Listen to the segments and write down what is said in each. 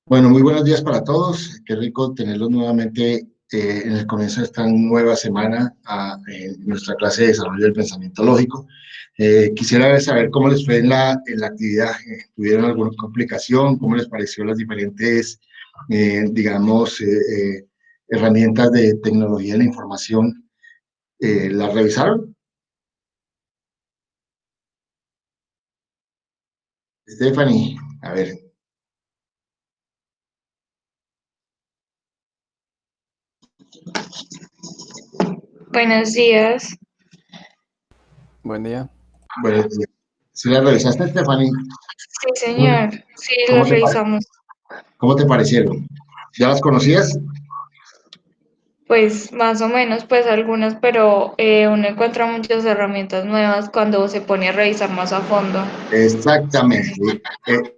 Bueno, muy buenos días para todos. Qué rico tenerlos nuevamente en el comienzo de esta nueva semana en nuestra clase de desarrollo del pensamiento lógico. Quisiera saber cómo les fue en la actividad. ¿Tuvieron alguna complicación? ¿Cómo les pareció las diferentes, digamos, herramientas de tecnología de la información? ¿Las revisaron? Stephanie, a ver. Buenos días. Buen día. Bueno, ¿sí las revisaste, Stephanie? Sí, señor. Sí, ¿Cómo los te, revisamos. cómo te parecieron? ¿Ya las conocías? Pues más o menos, pues algunas, pero uno encuentra muchas herramientas nuevas cuando se pone a revisar más a fondo. Exactamente.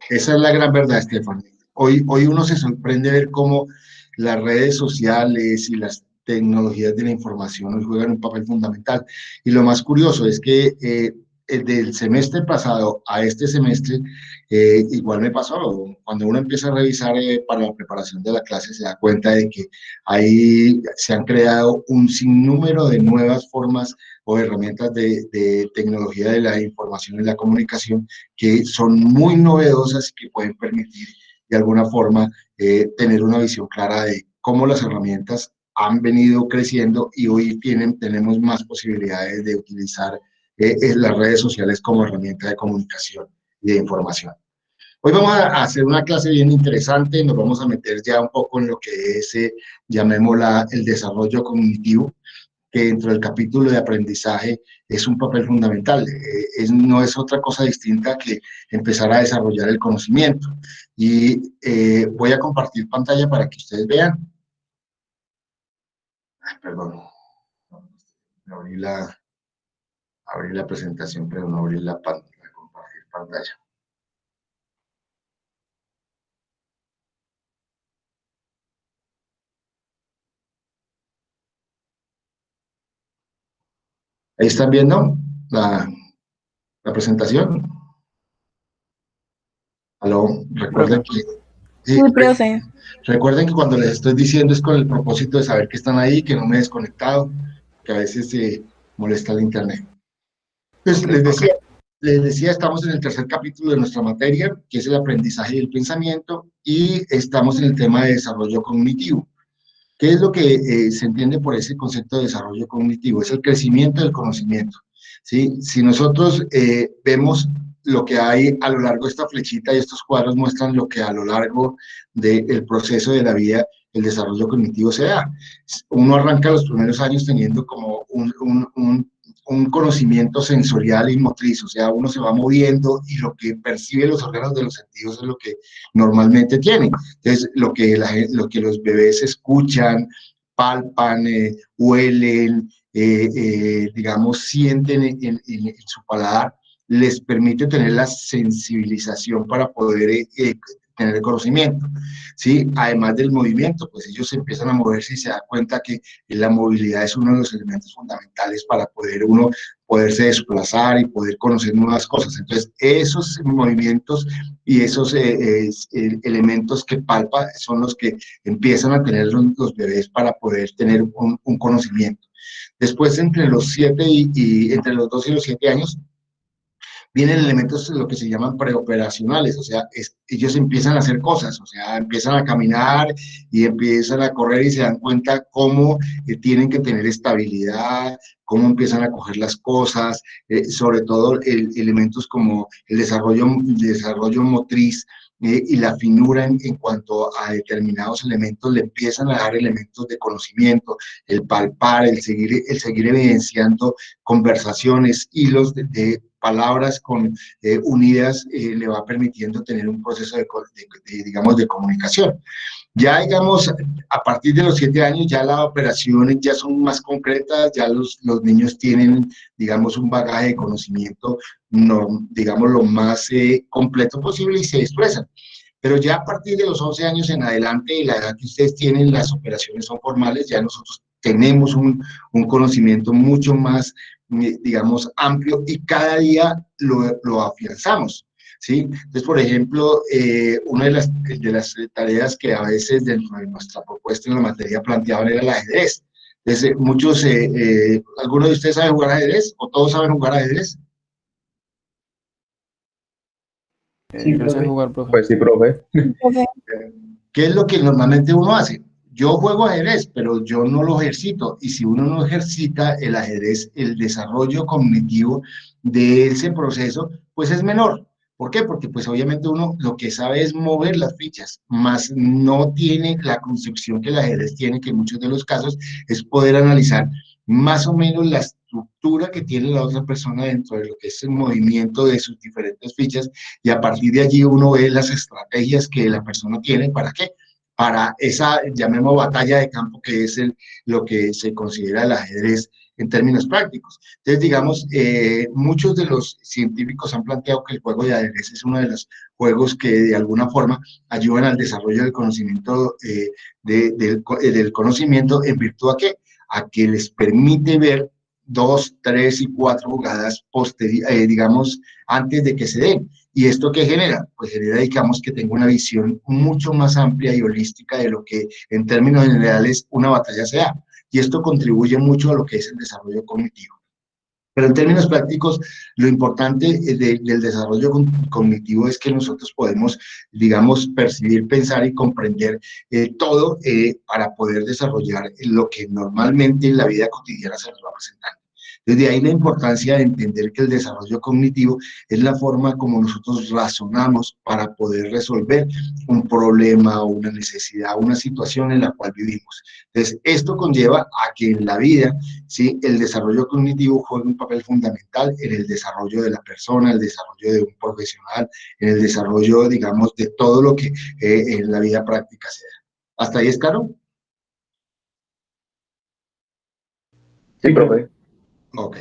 Esa es la gran verdad, Estefan. Hoy uno se sorprende ver cómo las redes sociales y las tecnologías de la información hoy juegan un papel fundamental. Y lo más curioso es que del semestre pasado a este semestre, igual me pasó. Cuando uno empieza a revisar para la preparación de la clase, se da cuenta de que ahí se han creado un sinnúmero de nuevas formas o herramientas de tecnología de la información y la comunicación que son muy novedosas y que pueden permitir de alguna forma tener una visión clara de cómo las herramientas han venido creciendo y hoy tenemos más posibilidades de utilizar las redes sociales como herramienta de comunicación y de información. Hoy vamos a hacer una clase bien interesante, nos vamos a meter ya un poco en lo que es, llamémosla, el desarrollo cognitivo, que dentro del capítulo de aprendizaje es un papel fundamental. No es otra cosa distinta que empezar a desarrollar el conocimiento. Y voy a compartir pantalla para que ustedes vean. Ay, perdón, abrí abrí la presentación, pero no abrí la compartir pantalla. Ahí están viendo la, la presentación. Aló, recuerden Profe. que, Sí, sí, profe. recuerden que cuando les estoy diciendo es con el propósito de saber que están ahí, que no me he desconectado, que a veces se molesta el internet. Pues Ok. les decía, estamos en el tercer capítulo de nuestra materia, que es el aprendizaje y el pensamiento, y estamos en el tema de desarrollo cognitivo. ¿Qué es lo que se entiende por ese concepto de desarrollo cognitivo? Es el crecimiento del conocimiento, ¿sí? Si nosotros vemos lo que hay a lo largo de esta flechita y estos cuadros muestran lo que a lo largo del proceso de la vida el desarrollo cognitivo se da. Uno arranca los primeros años teniendo como un conocimiento sensorial y motriz, o sea, uno se va moviendo y lo que percibe los órganos de los sentidos es lo que normalmente tiene. Entonces, lo que los bebés escuchan, palpan, huelen, digamos, sienten en su paladar, les permite tener la sensibilización para poder tener el conocimiento, ¿sí? Además del movimiento, pues ellos empiezan a moverse y se dan cuenta que la movilidad es uno de los elementos fundamentales para poder uno poderse desplazar y poder conocer nuevas cosas. Entonces, esos movimientos y esos elementos que palpa son los que empiezan a tener los bebés para poder tener un conocimiento. Después, entre los 7 entre los 2 y los 7 años, vienen elementos lo que se llaman preoperacionales, o sea, ellos empiezan a hacer cosas, o sea, empiezan a caminar y empiezan a correr y se dan cuenta cómo tienen que tener estabilidad, cómo empiezan a coger las cosas, sobre todo elementos como el desarrollo motriz, y la finura en cuanto a determinados elementos le empiezan a dar elementos de conocimiento, el palpar, el seguir evidenciando conversaciones, hilos de palabras unidas, le va permitiendo tener un proceso digamos, de comunicación. Ya, digamos, a partir de los 7 años, ya las operaciones ya son más concretas, ya los niños tienen, digamos, un bagaje de conocimiento, no, digamos, lo más completo posible y se expresan. Pero ya a partir de los 11 años en adelante, y la edad que ustedes tienen, las operaciones son formales, ya nosotros tenemos un conocimiento mucho más, digamos, amplio y cada día lo afianzamos. ¿sí? Entonces, por ejemplo, una de las tareas que a veces dentro de nuestra propuesta en la materia planteaban era el ajedrez. Entonces, ¿algunos de ustedes saben jugar ajedrez o todos saben jugar ajedrez? Sí, Yo sé profe. jugar, profe. Pues sí, profe. ¿Qué es lo que normalmente uno hace? Yo juego ajedrez, pero yo no lo ejercito. Y si uno no ejercita el ajedrez, el desarrollo cognitivo de ese proceso, pues es menor. ¿Por qué? Porque pues obviamente uno lo que sabe es mover las fichas, más no tiene la construcción que el ajedrez tiene, que en muchos de los casos es poder analizar más o menos la estructura que tiene la otra persona dentro de lo que es el movimiento de sus diferentes fichas, y a partir de allí uno ve las estrategias que la persona tiene. ¿Para qué? Para esa, llamemos, batalla de campo, que es lo que se considera el ajedrez en términos prácticos. Entonces, digamos, muchos de los científicos han planteado que el juego de ajedrez es uno de los juegos que de alguna forma ayudan al desarrollo del conocimiento, del conocimiento, en virtud a qué? A que les permite ver 2, 3 y 4 jugadas digamos, antes de que se den. ¿Y esto qué genera? Pues genera, digamos, que tengo una visión mucho más amplia y holística de lo que en términos generales una batalla sea. Y esto contribuye mucho a lo que es el desarrollo cognitivo. Pero en términos prácticos, lo importante del desarrollo cognitivo es que nosotros podemos, digamos, percibir, pensar y comprender todo para poder desarrollar lo que normalmente en la vida cotidiana se nos va presentando. Desde ahí la importancia de entender que el desarrollo cognitivo es la forma como nosotros razonamos para poder resolver un problema o una necesidad, una situación en la cual vivimos. Entonces, esto conlleva a que en la vida, ¿sí?, el desarrollo cognitivo juega un papel fundamental en el desarrollo de la persona, el desarrollo de un profesional, en el desarrollo, digamos, de todo lo que en la vida práctica se da. ¿Hasta ahí es claro? Sí, profe. Ok.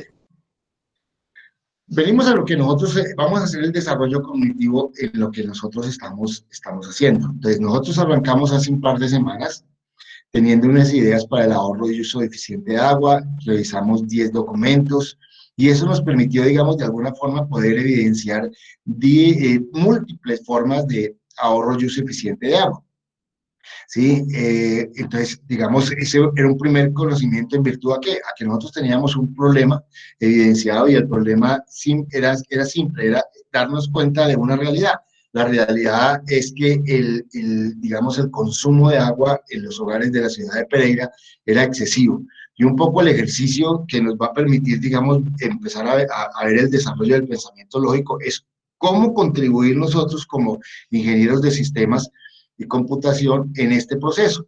Venimos a lo que nosotros vamos a hacer el desarrollo cognitivo en lo que nosotros estamos haciendo. Entonces, nosotros arrancamos hace un par de semanas teniendo unas ideas para el ahorro y uso eficiente de agua, revisamos 10 documentos y eso nos permitió, digamos, de alguna forma poder evidenciar múltiples formas de ahorro y uso eficiente de agua. ¿Sí? Entonces, digamos, ese era un primer conocimiento en virtud a que nosotros teníamos un problema evidenciado y el problema era simple, era darnos cuenta de una realidad. La realidad es que digamos, el consumo de agua en los hogares de la ciudad de Pereira era excesivo. Y un poco el ejercicio que nos va a permitir, digamos, empezar a ver el desarrollo del pensamiento lógico es cómo contribuir nosotros como ingenieros de sistemas y computación en este proceso.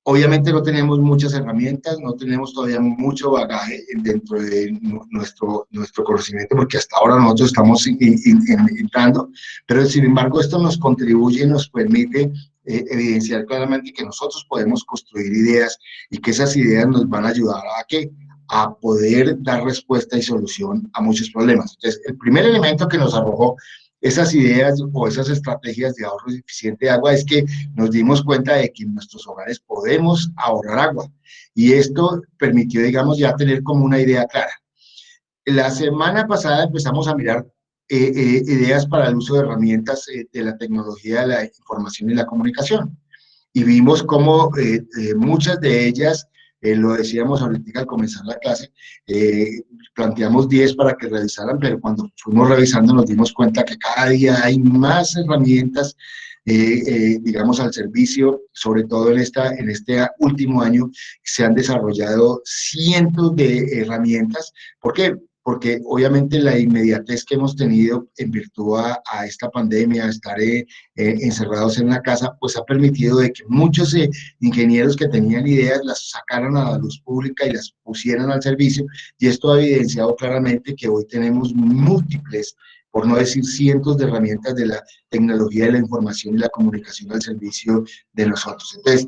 Obviamente no tenemos muchas herramientas, no tenemos todavía mucho bagaje dentro de nuestro conocimiento, porque hasta ahora nosotros estamos entrando, pero sin embargo esto nos contribuye y nos permite evidenciar claramente que nosotros podemos construir ideas y que esas ideas nos van a ayudar a ¿qué? A poder dar respuesta y solución a muchos problemas. Entonces, el primer elemento que nos arrojó esas ideas o esas estrategias de ahorro eficiente de agua es que nos dimos cuenta de que en nuestros hogares podemos ahorrar agua y esto permitió, digamos, ya tener como una idea clara. La semana pasada empezamos a mirar ideas para el uso de herramientas de la tecnología de la información y la comunicación y vimos cómo muchas de ellas, lo decíamos ahorita al comenzar la clase, planteamos 10 para que revisaran, pero cuando fuimos revisando nos dimos cuenta que cada día hay más herramientas, digamos, al servicio, sobre todo en este último año, se han desarrollado cientos de herramientas. ¿Por qué? Porque obviamente la inmediatez que hemos tenido en virtud a esta pandemia, a estar encerrados en la casa, pues ha permitido de que muchos ingenieros que tenían ideas las sacaran a la luz pública y las pusieran al servicio, y esto ha evidenciado claramente que hoy tenemos múltiples, por no decir cientos de herramientas de la tecnología de la información y la comunicación al servicio de nosotros. Entonces,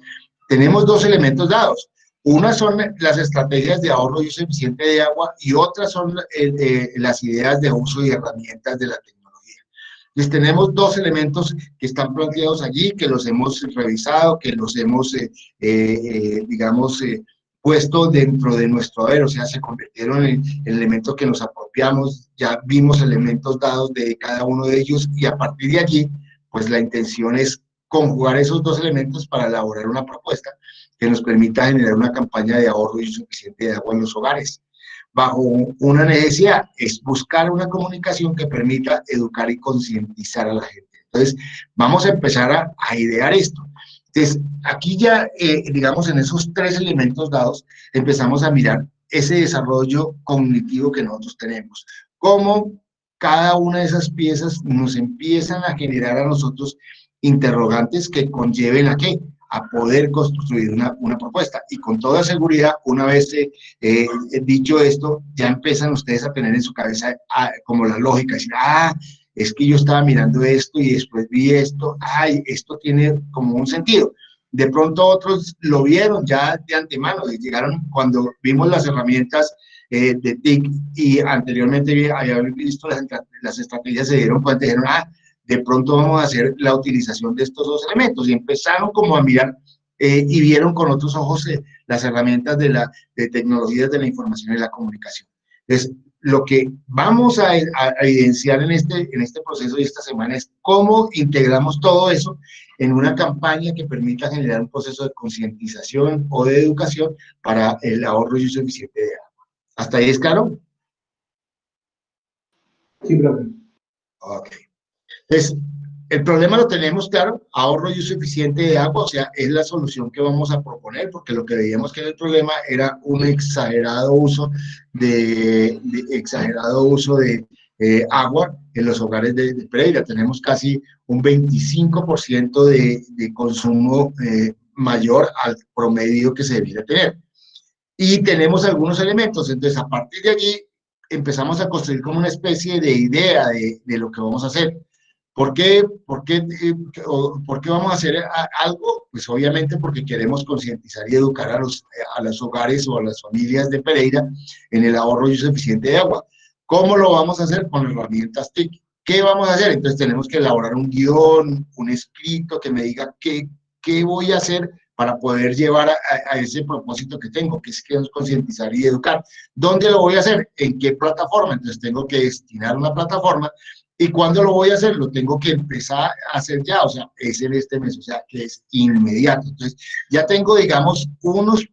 tenemos dos elementos dados. Una son las estrategias de ahorro y uso eficiente de agua y otras son las ideas de uso y herramientas de la tecnología. Entonces tenemos dos elementos que están planteados allí, que los hemos revisado, que los hemos, digamos, puesto dentro de nuestro haber, o sea, se convirtieron en elementos que nos apropiamos, ya vimos elementos dados de cada uno de ellos y a partir de allí, pues la intención es conjugar esos dos elementos para elaborar una propuesta que nos permita generar una campaña de ahorro y suficiente de agua en los hogares. Bajo una necesidad, es buscar una comunicación que permita educar y concientizar a la gente. Entonces, vamos a empezar a idear esto. Entonces, aquí ya, digamos, en esos tres elementos dados, empezamos a mirar ese desarrollo cognitivo que nosotros tenemos. Cómo cada una de esas piezas nos empiezan a generar a nosotros interrogantes que conlleven ¿a qué? A poder construir una propuesta. Y con toda seguridad, una vez dicho esto, ya empiezan ustedes a tener en su cabeza como la lógica, decir, es que yo estaba mirando esto y después vi esto, esto tiene como un sentido. De pronto otros lo vieron ya de antemano, llegaron cuando vimos las herramientas de TIC y anteriormente habían visto las estrategias, se dieron cuenta y dijeron, de pronto vamos a hacer la utilización de estos dos elementos y empezaron como a mirar y vieron con otros ojos las herramientas de tecnologías de la información y la comunicación. Entonces, lo que vamos a evidenciar en este proceso y esta semana es cómo integramos todo eso en una campaña que permita generar un proceso de concientización o de educación para el ahorro y uso eficiente de agua. ¿Hasta ahí es claro? Sí, profe. Ok. Entonces, el problema lo tenemos claro, ahorro y uso eficiente de agua, o sea, es la solución que vamos a proponer, porque lo que veíamos que el problema era un exagerado uso de agua en los hogares de Pereira. Tenemos casi un 25% de consumo mayor al promedio que se debiera tener. Y tenemos algunos elementos, entonces a partir de allí empezamos a construir como una especie de idea de lo que vamos a hacer. ¿Por qué vamos a hacer algo? Pues obviamente porque queremos concientizar y educar a los hogares o a las familias de Pereira en el ahorro y uso eficiente de agua. ¿Cómo lo vamos a hacer? Con herramientas TIC. ¿Qué vamos a hacer? Entonces tenemos que elaborar un guión, un escrito que me diga qué voy a hacer para poder llevar a ese propósito que tengo, que es concientizar y educar. ¿Dónde lo voy a hacer? ¿En qué plataforma? Entonces tengo que destinar una plataforma. ¿Y cuándo lo voy a hacer? Lo tengo que empezar a hacer ya, o sea, es en este mes, o sea, que es inmediato. Entonces, ya tengo, digamos, unos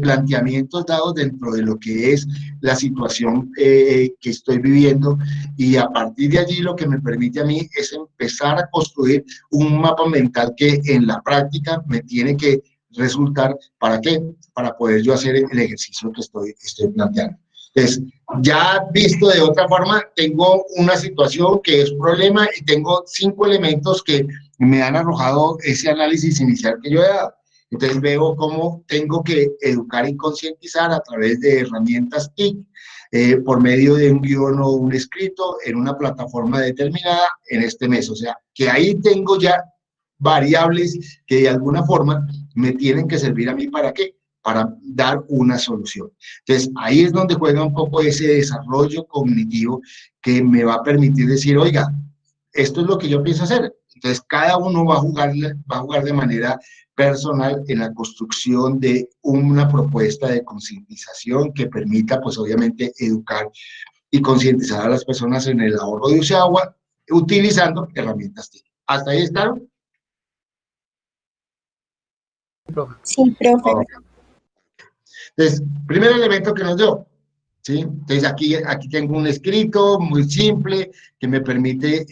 planteamientos dados dentro de lo que es la situación que estoy viviendo y a partir de allí lo que me permite a mí es empezar a construir un mapa mental que en la práctica me tiene que resultar, ¿para qué? Para poder yo hacer el ejercicio que estoy planteando. Entonces, ya visto de otra forma, tengo una situación que es problema y tengo 5 elementos que me han arrojado ese análisis inicial que yo he dado. Entonces veo cómo tengo que educar y concientizar a través de herramientas TIC, por medio de un guión o un escrito en una plataforma determinada en este mes. O sea, que ahí tengo ya variables que de alguna forma me tienen que servir a mí ¿para qué? Para dar una solución. Entonces, ahí es donde juega un poco ese desarrollo cognitivo que me va a permitir decir, oiga, esto es lo que yo pienso hacer. Entonces, cada uno va a jugar de manera personal en la construcción de una propuesta de concientización que permita, pues obviamente, educar y concientizar a las personas en el ahorro de uso de agua utilizando herramientas TIC. ¿Hasta ahí está? Sí, profe. Entonces, primer elemento que nos dio, ¿sí? Entonces, aquí tengo un escrito muy simple que me permite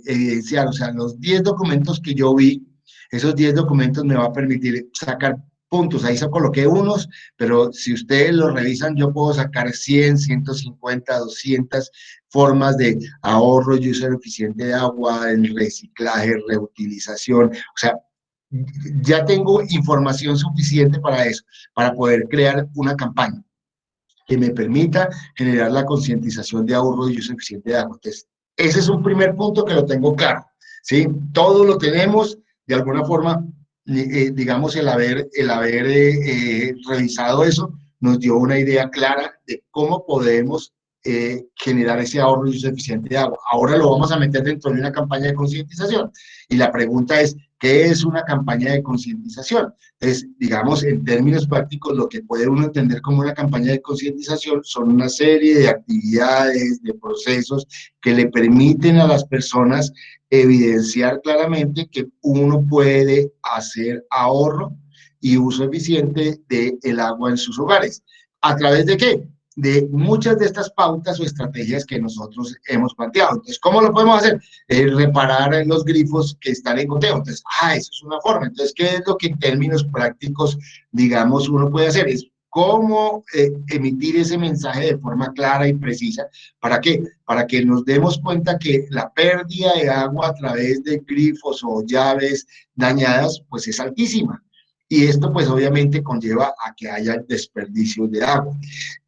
evidenciar, o sea, los 10 documentos que yo vi, esos 10 documentos me va a permitir sacar puntos. Ahí se coloqué unos, pero si ustedes los revisan, yo puedo sacar 100, 150, 200 formas de ahorro y uso eficiente de agua, el reciclaje, reutilización, o sea, ya tengo información suficiente para eso, para poder crear una campaña que me permita generar la concientización de ahorro y uso eficiente de agua. Entonces, ese es un primer punto que lo tengo claro, ¿sí? Todo lo tenemos, de alguna forma, digamos, el haber revisado eso, nos dio una idea clara de cómo podemos generar ese ahorro y uso eficiente de agua. Ahora lo vamos a meter dentro de una campaña de concientización. Y la pregunta es, ¿Qué es una campaña de concientización? Entonces, digamos, en términos prácticos, lo que puede uno entender como una campaña de concientización son una serie de actividades, de procesos que le permiten a las personas evidenciar claramente que uno puede hacer ahorro y uso eficiente del agua en sus hogares. ¿A través de qué? De muchas de estas pautas o estrategias que nosotros hemos planteado. Entonces, ¿cómo lo podemos hacer? Reparar en los grifos que están en goteo. Entonces, eso es una forma. Entonces, ¿qué es lo que en términos prácticos, digamos, uno puede hacer? Es cómo emitir ese mensaje de forma clara y precisa. ¿Para qué? Para que nos demos cuenta que la pérdida de agua a través de grifos o llaves dañadas, pues es altísima. Y esto, pues, obviamente conlleva a que haya desperdicio de agua.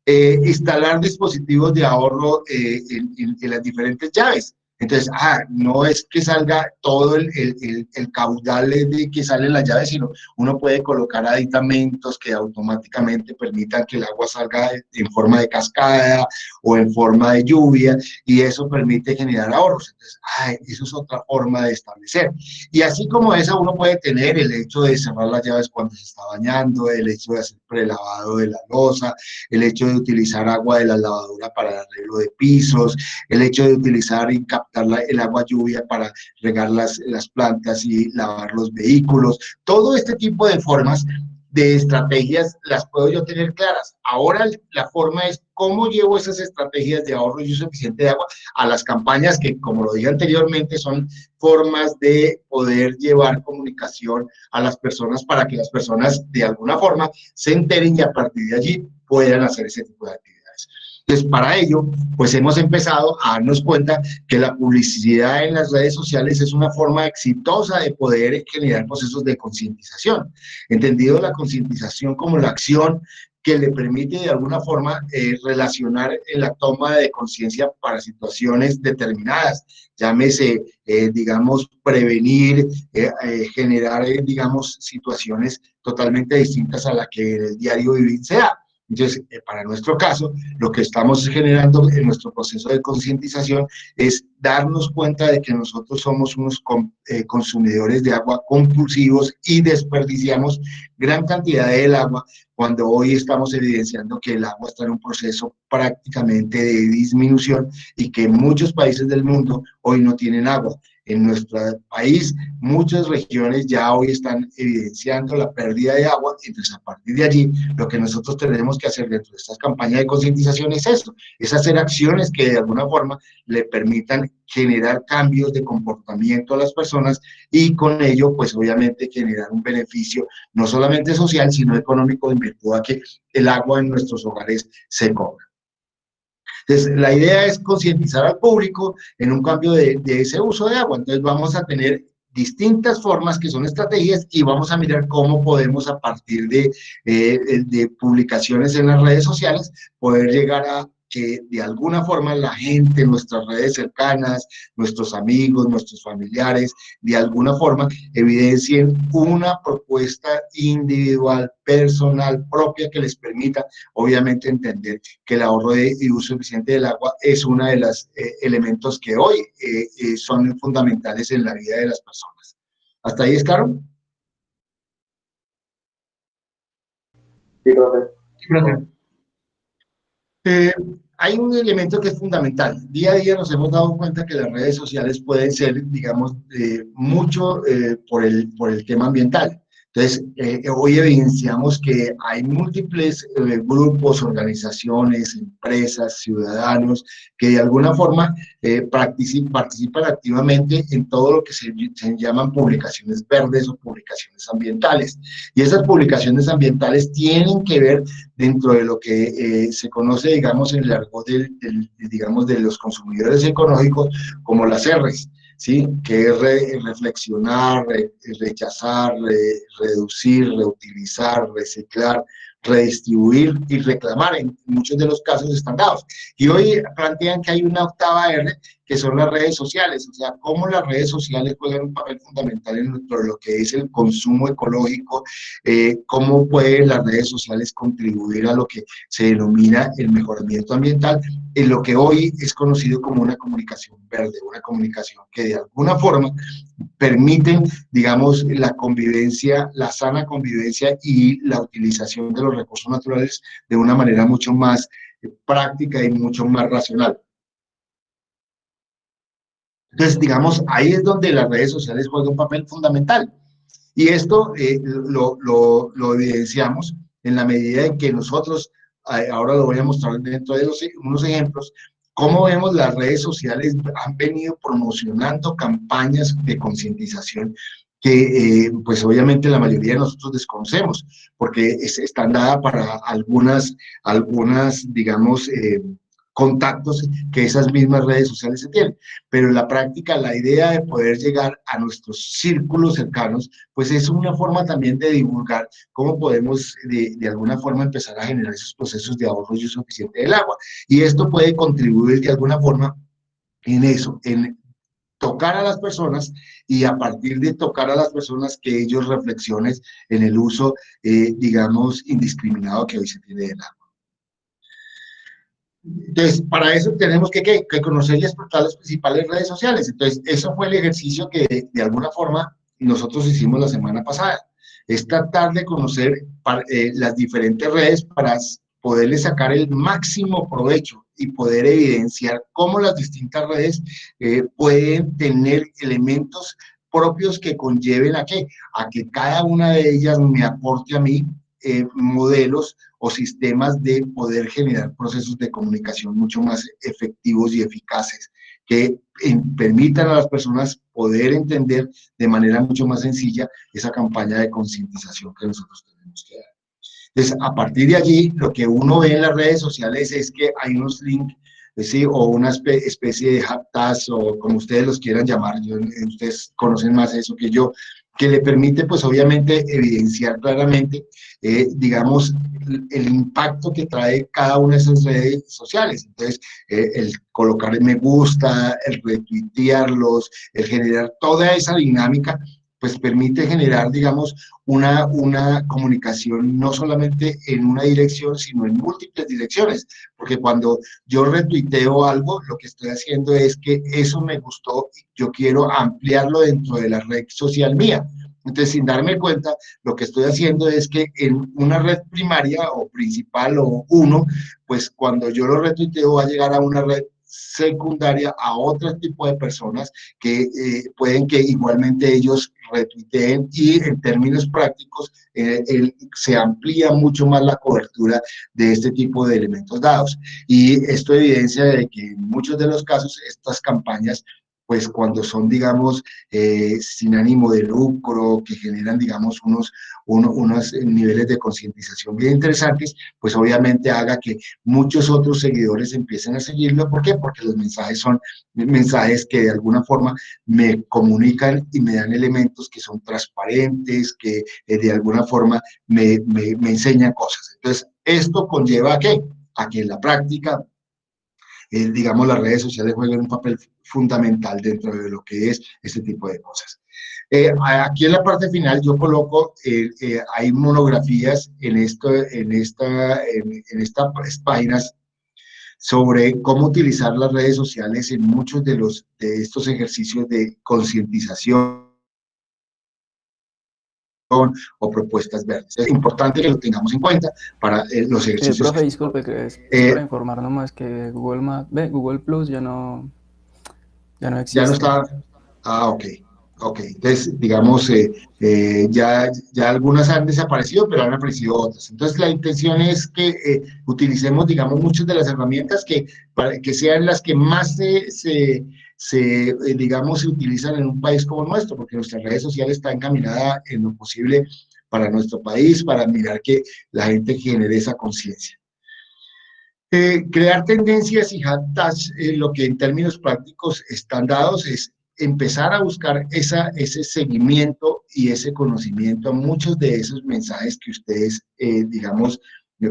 Instalar dispositivos de ahorro en las diferentes llaves. Entonces, no es que salga todo el caudal de que sale en la llave, sino uno puede colocar aditamentos que automáticamente permitan que el agua salga en forma de cascada o en forma de lluvia, y eso permite generar ahorros. Entonces, eso es otra forma de establecer. Y así como esa, uno puede tener el hecho de cerrar las llaves cuando se está bañando, el hecho de hacer prelavado de la loza, el hecho de utilizar agua de la lavadora para el arreglo de pisos, el hecho de utilizar y captar el agua lluvia para regar las plantas y lavar los vehículos. Todo este tipo de formas de estrategias las puedo yo tener claras. Ahora la forma es cómo llevo esas estrategias de ahorro y uso eficiente de agua a las campañas que, como lo dije anteriormente, son formas de poder llevar comunicación a las personas para que las personas de alguna forma se enteren y a partir de allí puedan hacer ese tipo de actividades. Entonces, para ello, pues hemos empezado a darnos cuenta que la publicidad en las redes sociales es una forma exitosa de poder generar procesos de concientización. Entendido la concientización como la acción que le permite de alguna forma relacionar en la toma de conciencia para situaciones determinadas, llámese, digamos, prevenir, generar, digamos, situaciones totalmente distintas a la que en el diario vivir se da. Entonces, para nuestro caso, lo que estamos generando en nuestro proceso de concientización es darnos cuenta de que nosotros somos unos consumidores de agua compulsivos y desperdiciamos gran cantidad del agua, cuando hoy estamos evidenciando que el agua está en un proceso prácticamente de disminución y que muchos países del mundo hoy no tienen agua. En nuestro país, muchas regiones ya hoy están evidenciando la pérdida de agua. Entonces, a partir de allí, lo que nosotros tenemos que hacer dentro de estas campañas de concientización es esto, es hacer acciones que de alguna forma le permitan generar cambios de comportamiento a las personas y con ello, pues obviamente generar un beneficio no solamente social, sino económico, en virtud a que el agua en nuestros hogares se cobra. Entonces, la idea es concientizar al público en un cambio de ese uso de agua. Entonces, vamos a tener distintas formas que son estrategias y vamos a mirar cómo podemos a partir de publicaciones en las redes sociales poder llegar a que de alguna forma la gente, nuestras redes cercanas, nuestros amigos, nuestros familiares, de alguna forma evidencien una propuesta individual, personal, propia, que les permita obviamente entender que el ahorro y uso eficiente del agua es uno de los elementos que hoy son fundamentales en la vida de las personas. ¿Hasta ahí es claro? Sí, profe. Sí, profe. Hay un elemento que es fundamental. Día a día nos hemos dado cuenta que las redes sociales pueden ser, digamos, mucho por el tema ambiental. Entonces, hoy evidenciamos que hay múltiples grupos, organizaciones, empresas, ciudadanos, que de alguna forma participan activamente en todo lo que se llaman publicaciones verdes o publicaciones ambientales. Y esas publicaciones ambientales tienen que ver dentro de lo que se conoce, digamos, en el argot digamos, de los consumidores ecológicos como las R's, ¿sí? Que es reflexionar, rechazar, reducir, reutilizar, reciclar, redistribuir y reclamar. En muchos de los casos están dados. Y hoy plantean que hay una octava R, que son las redes sociales, o sea, cómo las redes sociales juegan un papel fundamental en lo que es el consumo ecológico, cómo pueden las redes sociales contribuir a lo que se denomina el mejoramiento ambiental, en lo que hoy es conocido como una comunicación verde, una comunicación que de alguna forma permiten, digamos, la convivencia, la sana convivencia y la utilización de los recursos naturales de una manera mucho más práctica y mucho más racional. Entonces, digamos, ahí es donde las redes sociales juegan un papel fundamental. Y esto lo evidenciamos en la medida en que nosotros, ahora lo voy a mostrar dentro de unos ejemplos, cómo vemos las redes sociales han venido promocionando campañas de concientización que pues obviamente la mayoría de nosotros desconocemos, porque están dadas para algunas digamos, contactos que esas mismas redes sociales se tienen. Pero en la práctica, la idea de poder llegar a nuestros círculos cercanos, pues es una forma también de divulgar cómo podemos de alguna forma empezar a generar esos procesos de ahorro y uso eficiente del agua. Y esto puede contribuir de alguna forma en eso, en tocar a las personas y a partir de tocar a las personas que ellos reflexionen en el uso, digamos, indiscriminado que hoy se tiene del agua. Entonces, para eso tenemos que conocer y explotar las principales redes sociales. Entonces, eso fue el ejercicio que de alguna forma nosotros hicimos la semana pasada. Es tratar de conocer las diferentes redes para poderle sacar el máximo provecho y poder evidenciar cómo las distintas redes pueden tener elementos propios que conlleven a que cada una de ellas me aporte a mí modelos o sistemas de poder generar procesos de comunicación mucho más efectivos y eficaces, que permitan a las personas poder entender de manera mucho más sencilla esa campaña de concientización que nosotros tenemos que dar. Entonces, a partir de allí, lo que uno ve en las redes sociales es que hay unos links, ¿sí? O una especie de hashtags, o como ustedes los quieran llamar, ustedes conocen más eso que yo, que le permite, pues obviamente, evidenciar claramente, digamos, el impacto que trae cada una de esas redes sociales. Entonces, el colocar el me gusta, el retuitearlos, el generar toda esa dinámica, pues permite generar, digamos, una comunicación no solamente en una dirección, sino en múltiples direcciones, porque cuando yo retuiteo algo, lo que estoy haciendo es que eso me gustó y yo quiero ampliarlo dentro de la red social mía. Entonces, sin darme cuenta, lo que estoy haciendo es que en una red primaria o principal o uno, pues cuando yo lo retuiteo va a llegar a una red secundaria a otro tipo de personas que pueden que igualmente ellos retuiteen y en términos prácticos se amplía mucho más la cobertura de este tipo de elementos dados. Y esto evidencia de que en muchos de los casos estas campañas pues cuando son, digamos, sin ánimo de lucro, que generan, digamos, unos niveles de concientización bien interesantes, pues obviamente haga que muchos otros seguidores empiecen a seguirlo. ¿Por qué? Porque los mensajes son mensajes que de alguna forma me comunican y me dan elementos que son transparentes, que de alguna forma me enseñan cosas. Entonces, esto conlleva ¿a qué? A que en la práctica digamos, las redes sociales juegan un papel fundamental dentro de lo que es este tipo de cosas. Aquí en la parte final yo coloco, hay monografías en estas páginas sobre cómo utilizar las redes sociales en muchos de estos ejercicios de concientización o propuestas verdes. Es importante que lo tengamos en cuenta para los ejercicios. Profe, disculpe, que es para informar nomás que Google Plus ya no existe. Ya no está. Ah, ok. Entonces, digamos, ya algunas han desaparecido, pero han aparecido otras. Entonces, la intención es que utilicemos, digamos, muchas de las herramientas para que sean las que más digamos, se utilizan en un país como nuestro, porque nuestra redes sociales está encaminada en lo posible para nuestro país, para mirar que la gente genere esa conciencia. Crear tendencias y hashtags, lo que en términos prácticos están dados es empezar a buscar ese seguimiento y ese conocimiento a muchos de esos mensajes que ustedes, digamos,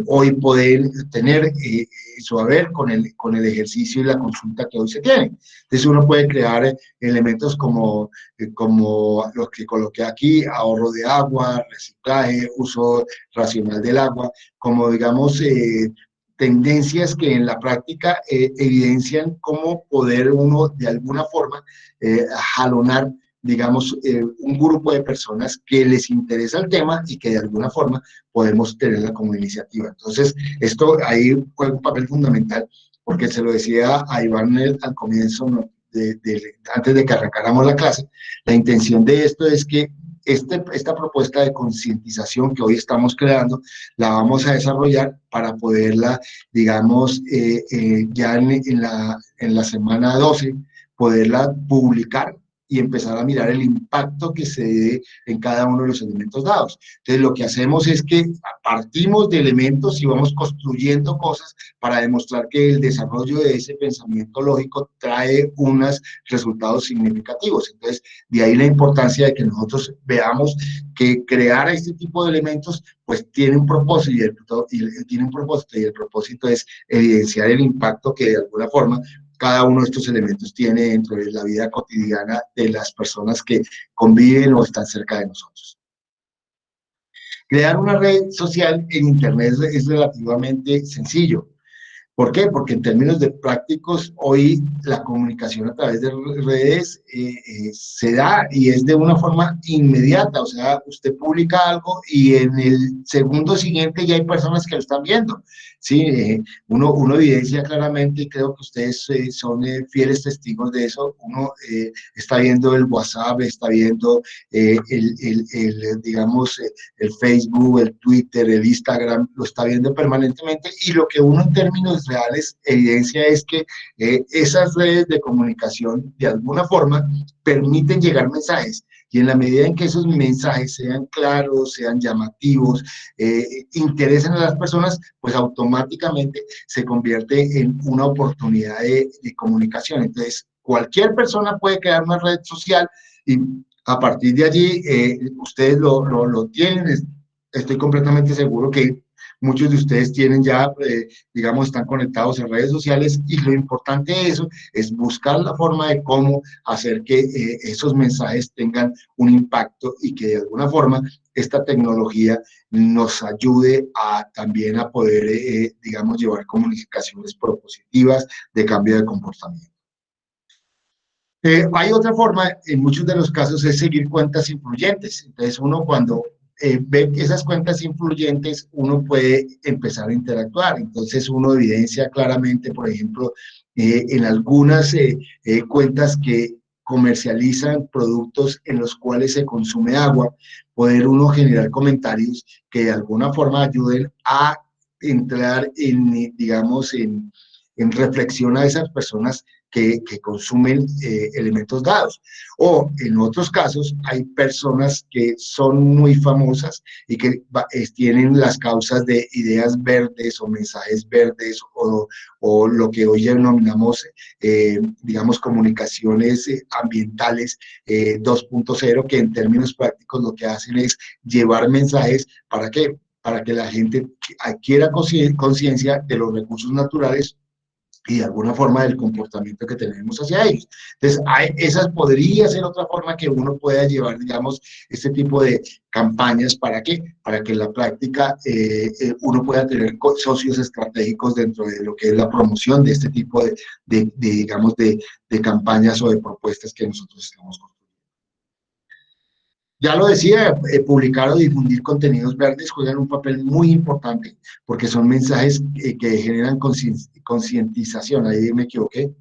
hoy pueden tener su haber con el ejercicio y la consulta que hoy se tiene. Entonces uno puede crear elementos como los que coloqué aquí: ahorro de agua, reciclaje, uso racional del agua, como digamos tendencias que en la práctica evidencian cómo poder uno de alguna forma jalonar, digamos, un grupo de personas que les interesa el tema y que de alguna forma podemos tenerla como iniciativa. Entonces, esto ahí juega un papel fundamental, porque se lo decía a Iván al comienzo, ¿no? Antes de que arrancáramos la clase, la intención de esto es que esta propuesta de concientización que hoy estamos creando, la vamos a desarrollar para poderla, digamos, ya en la semana 12, poderla publicar y empezar a mirar el impacto que se dé en cada uno de los elementos dados. Entonces, lo que hacemos es que partimos de elementos y vamos construyendo cosas para demostrar que el desarrollo de ese pensamiento lógico trae unos resultados significativos. Entonces, de ahí la importancia de que nosotros veamos que crear este tipo de elementos pues tiene un propósito y el propósito es evidenciar el impacto que de alguna forma cada uno de estos elementos tiene dentro de la vida cotidiana de las personas que conviven o están cerca de nosotros. Crear una red social en Internet es relativamente sencillo. ¿Por qué? Porque en términos de prácticos, hoy la comunicación a través de redes se da y es de una forma inmediata. O sea, usted publica algo y en el segundo siguiente ya hay personas que lo están viendo. Sí, uno evidencia claramente, y creo que ustedes son fieles testigos de eso. Uno está viendo el WhatsApp, está viendo digamos, el Facebook, el Twitter, el Instagram, lo está viendo permanentemente, y lo que uno en términos reales evidencia es que esas redes de comunicación de alguna forma permiten llegar mensajes, y en la medida en que esos mensajes sean claros, sean llamativos, interesen a las personas, pues automáticamente se convierte en una oportunidad de comunicación. Entonces, cualquier persona puede crear una red social y a partir de allí ustedes lo tienen. Estoy completamente seguro que muchos de ustedes tienen ya, digamos, están conectados en redes sociales, y lo importante de eso es buscar la forma de cómo hacer que esos mensajes tengan un impacto y que de alguna forma esta tecnología nos ayude también a poder, digamos, llevar comunicaciones propositivas de cambio de comportamiento. Hay otra forma, en muchos de los casos, es seguir cuentas influyentes. Entonces, uno cuando ve esas cuentas influyentes, uno puede empezar a interactuar. Entonces, uno evidencia claramente, por ejemplo, en algunas cuentas que comercializan productos en los cuales se consume agua, poder uno generar comentarios que de alguna forma ayuden a entrar en, digamos, en reflexión a esas personas que consumen elementos dados. O en otros casos hay personas que son muy famosas y que tienen las causas de ideas verdes o mensajes verdes, o lo que hoy denominamos, digamos, comunicaciones ambientales 2.0, que en términos prácticos lo que hacen es llevar mensajes. ¿Para qué? Para que la gente adquiera conciencia de los recursos naturales y de alguna forma del comportamiento que tenemos hacia ellos. Entonces, esa podría ser otra forma que uno pueda llevar, digamos, este tipo de campañas. ¿Para qué? Para que en la práctica uno pueda tener socios estratégicos dentro de lo que es la promoción de este tipo digamos, de campañas o de propuestas que nosotros estamos construyendo. Ya lo decía, publicar o difundir contenidos verdes juegan un papel muy importante, porque son mensajes que generan concientización. Ahí me equivoqué.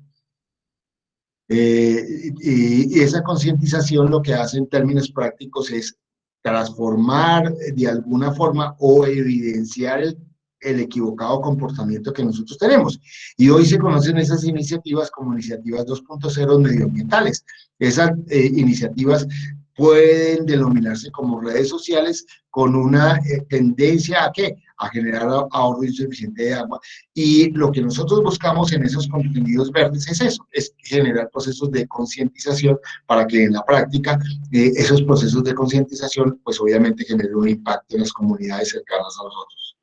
Y esa concientización lo que hace en términos prácticos es transformar de alguna forma o evidenciar el equivocado comportamiento que nosotros tenemos. Y hoy se conocen esas iniciativas como iniciativas 2.0 medioambientales. Esas iniciativas pueden denominarse como redes sociales con una tendencia ¿a qué? A generar ahorro insuficiente de agua. Y lo que nosotros buscamos en esos contenidos verdes es eso, es generar procesos de concientización para que en la práctica esos procesos de concientización pues obviamente generen un impacto en las comunidades cercanas a nosotros.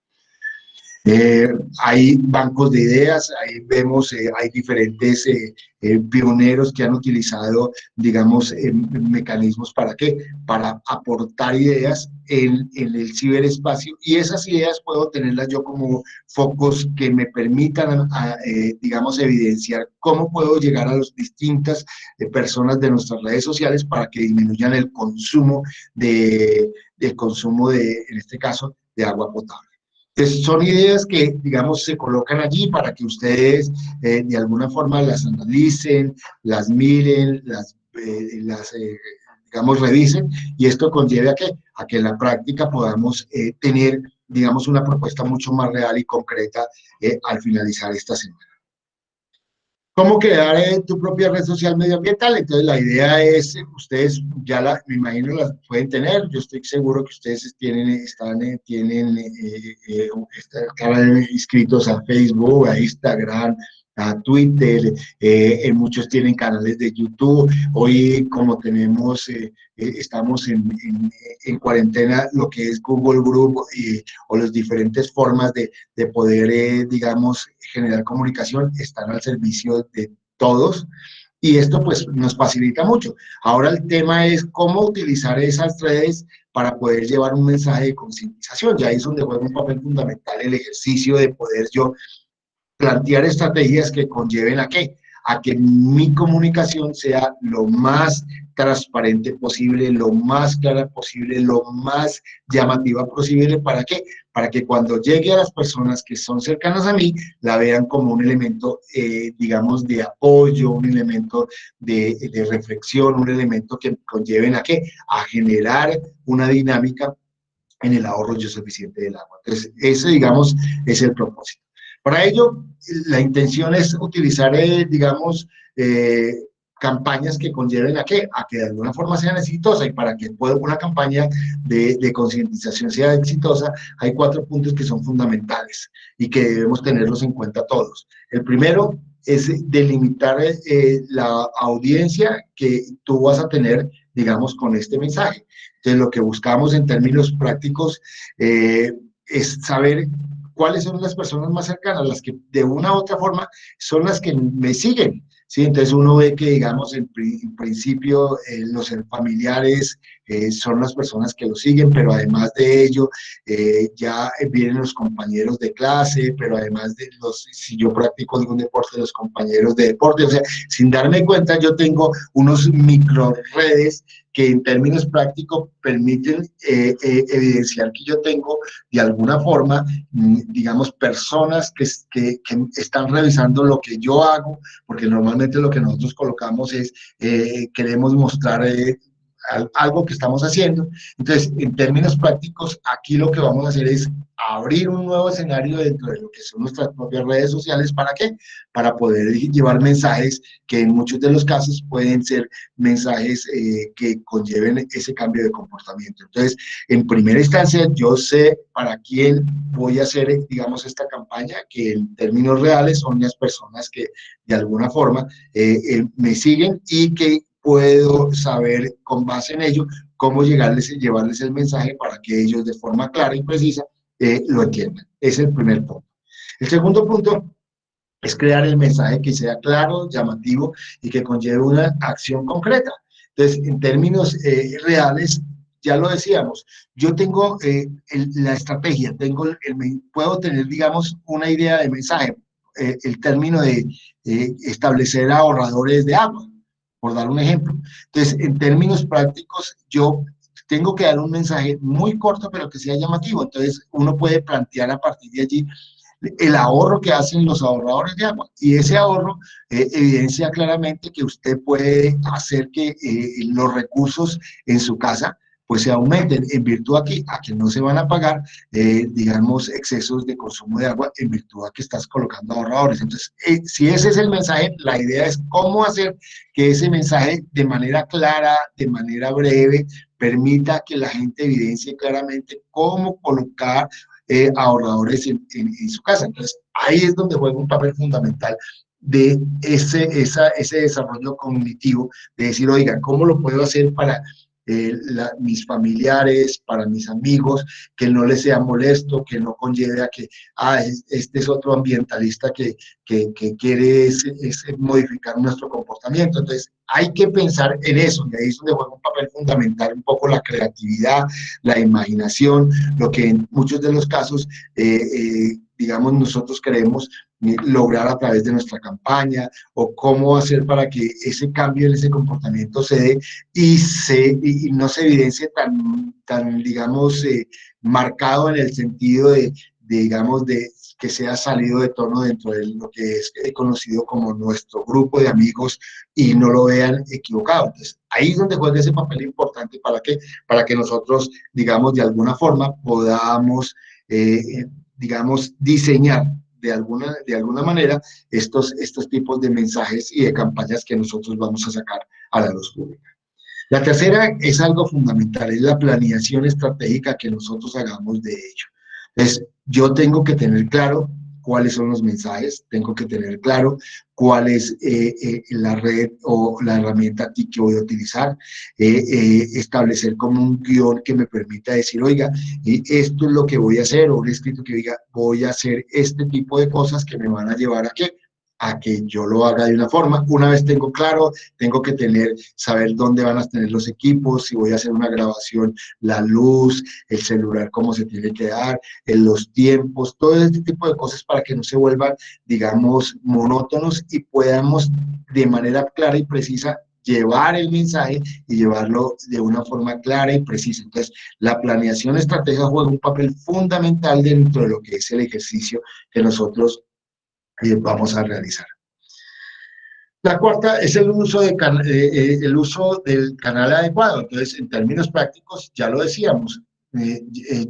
Hay bancos de ideas, ahí vemos, hay diferentes pioneros que han utilizado, digamos, mecanismos ¿para qué? Para aportar ideas en el ciberespacio, y esas ideas puedo tenerlas yo como focos que me permitan, digamos, evidenciar cómo puedo llegar a las distintas personas de nuestras redes sociales para que disminuyan el consumo en este caso, de agua potable. Entonces, son ideas que, digamos, se colocan allí para que ustedes de alguna forma las analicen, las miren, digamos, revisen, y esto conlleve ¿a qué? A que en la práctica podamos tener, digamos, una propuesta mucho más real y concreta al finalizar esta semana. ¿Cómo crear tu propia red social medioambiental? Entonces, la idea es, ustedes ya me imagino las pueden tener, yo estoy seguro que ustedes están inscritos a Facebook, a Instagram, a Twitter, muchos tienen canales de YouTube. Hoy, como estamos en cuarentena, lo que es Google Group o las diferentes formas de poder, digamos, generar comunicación están al servicio de todos, y esto pues nos facilita mucho. Ahora el tema es cómo utilizar esas redes para poder llevar un mensaje de concientización. Ya ahí es donde juega un papel fundamental el ejercicio de poder yo plantear estrategias que conlleven ¿a qué? A que mi comunicación sea lo más transparente posible, lo más clara posible, lo más llamativa posible. ¿Para qué? Para que cuando llegue a las personas que son cercanas a mí, la vean como un elemento, digamos, de apoyo, un elemento de reflexión, un elemento que conlleven ¿a qué? A generar una dinámica en el ahorro y uso eficiente del agua. Entonces, ese, digamos, es el propósito. Para ello, la intención es utilizar, digamos, campañas que conlleven ¿a qué? A que de alguna forma sean exitosas, y para que una campaña de concientización sea exitosa, hay 4 puntos que son fundamentales y que debemos tenerlos en cuenta todos. El primero es delimitar la audiencia que tú vas a tener, digamos, con este mensaje. Entonces, lo que buscamos en términos prácticos es saber cuáles son las personas más cercanas, las que de una u otra forma son las que me siguen, ¿sí? Entonces uno ve que, digamos, en principio los familiares son las personas que lo siguen, pero además de ello ya vienen los compañeros de clase, pero además de si yo practico algún deporte, los compañeros de deporte. O sea, sin darme cuenta, yo tengo unos micro redes que en términos prácticos permiten evidenciar que yo tengo de alguna forma, digamos, personas que están revisando lo que yo hago, porque normalmente lo que nosotros colocamos es, queremos mostrar algo que estamos haciendo. Entonces, en términos prácticos, aquí lo que vamos a hacer es abrir un nuevo escenario dentro de lo que son nuestras propias redes sociales. ¿Para qué? Para poder llevar mensajes que en muchos de los casos pueden ser mensajes que conlleven ese cambio de comportamiento. Entonces, en primera instancia, yo sé para quién voy a hacer, digamos, esta campaña, que en términos reales son las personas que de alguna forma me siguen, y que puedo saber con base en ello cómo llevarles el mensaje para que ellos de forma clara y precisa lo entiendan. Es el primer punto. El segundo punto es crear el mensaje que sea claro, llamativo y que conlleve una acción concreta. Entonces, en términos reales, ya lo decíamos, yo tengo la estrategia, puedo tener, digamos, una idea de mensaje, el término de establecer ahorradores de agua, por dar un ejemplo. Entonces, en términos prácticos, yo tengo que dar un mensaje muy corto, pero que sea llamativo. Entonces, uno puede plantear a partir de allí el ahorro que hacen los ahorradores de agua, y ese ahorro evidencia claramente que usted puede hacer que los recursos en su casa pues se aumenten en virtud a que no se van a pagar, digamos, excesos de consumo de agua en virtud a que estás colocando ahorradores. Entonces, si ese es el mensaje, la idea es cómo hacer que ese mensaje de manera clara, de manera breve, permita que la gente evidencie claramente cómo colocar ahorradores en su casa. Entonces, ahí es donde juega un papel fundamental de ese desarrollo cognitivo, de decir, oiga, ¿cómo lo puedo hacer para mis familiares, para mis amigos, que no les sea molesto, que no conlleve a que, este es otro ambientalista que quiere es modificar nuestro comportamiento. Entonces, hay que pensar en eso, y ahí es donde juega un papel fundamental un poco la creatividad, la imaginación, lo que en muchos de los casos, digamos, nosotros queremos lograr a través de nuestra campaña, o cómo hacer para que ese cambio en ese comportamiento se dé y no se evidencie tan digamos, marcado en el sentido digamos, de que sea salido de tono dentro de lo que es conocido como nuestro grupo de amigos y no lo vean equivocado. Entonces, ahí es donde juega ese papel importante para que nosotros, digamos, de alguna forma podamos, digamos, diseñar de alguna manera estos tipos de mensajes y de campañas que nosotros vamos a sacar a la luz pública. La tercera es algo fundamental, es la planeación estratégica que nosotros hagamos de ello. Entonces, yo tengo que tener claro cuáles son los mensajes, tengo que tener claro cuál es la red o la herramienta TIC que voy a utilizar, establecer como un guión que me permita decir, oiga, esto es lo que voy a hacer, o un escrito que diga, voy a hacer este tipo de cosas que me van a llevar a qué, a que yo lo haga de una forma. Una vez tengo claro, tengo que saber dónde van a tener los equipos, si voy a hacer una grabación, la luz, el celular, cómo se tiene que dar, en los tiempos, todo este tipo de cosas para que no se vuelvan, digamos, monótonos y podamos de manera clara y precisa llevar el mensaje y llevarlo de una forma clara y precisa. Entonces, la planeación estratégica juega un papel fundamental dentro de lo que es el ejercicio que nosotros vamos a realizar. La cuarta es el uso del canal adecuado. Entonces, en términos prácticos, ya lo decíamos,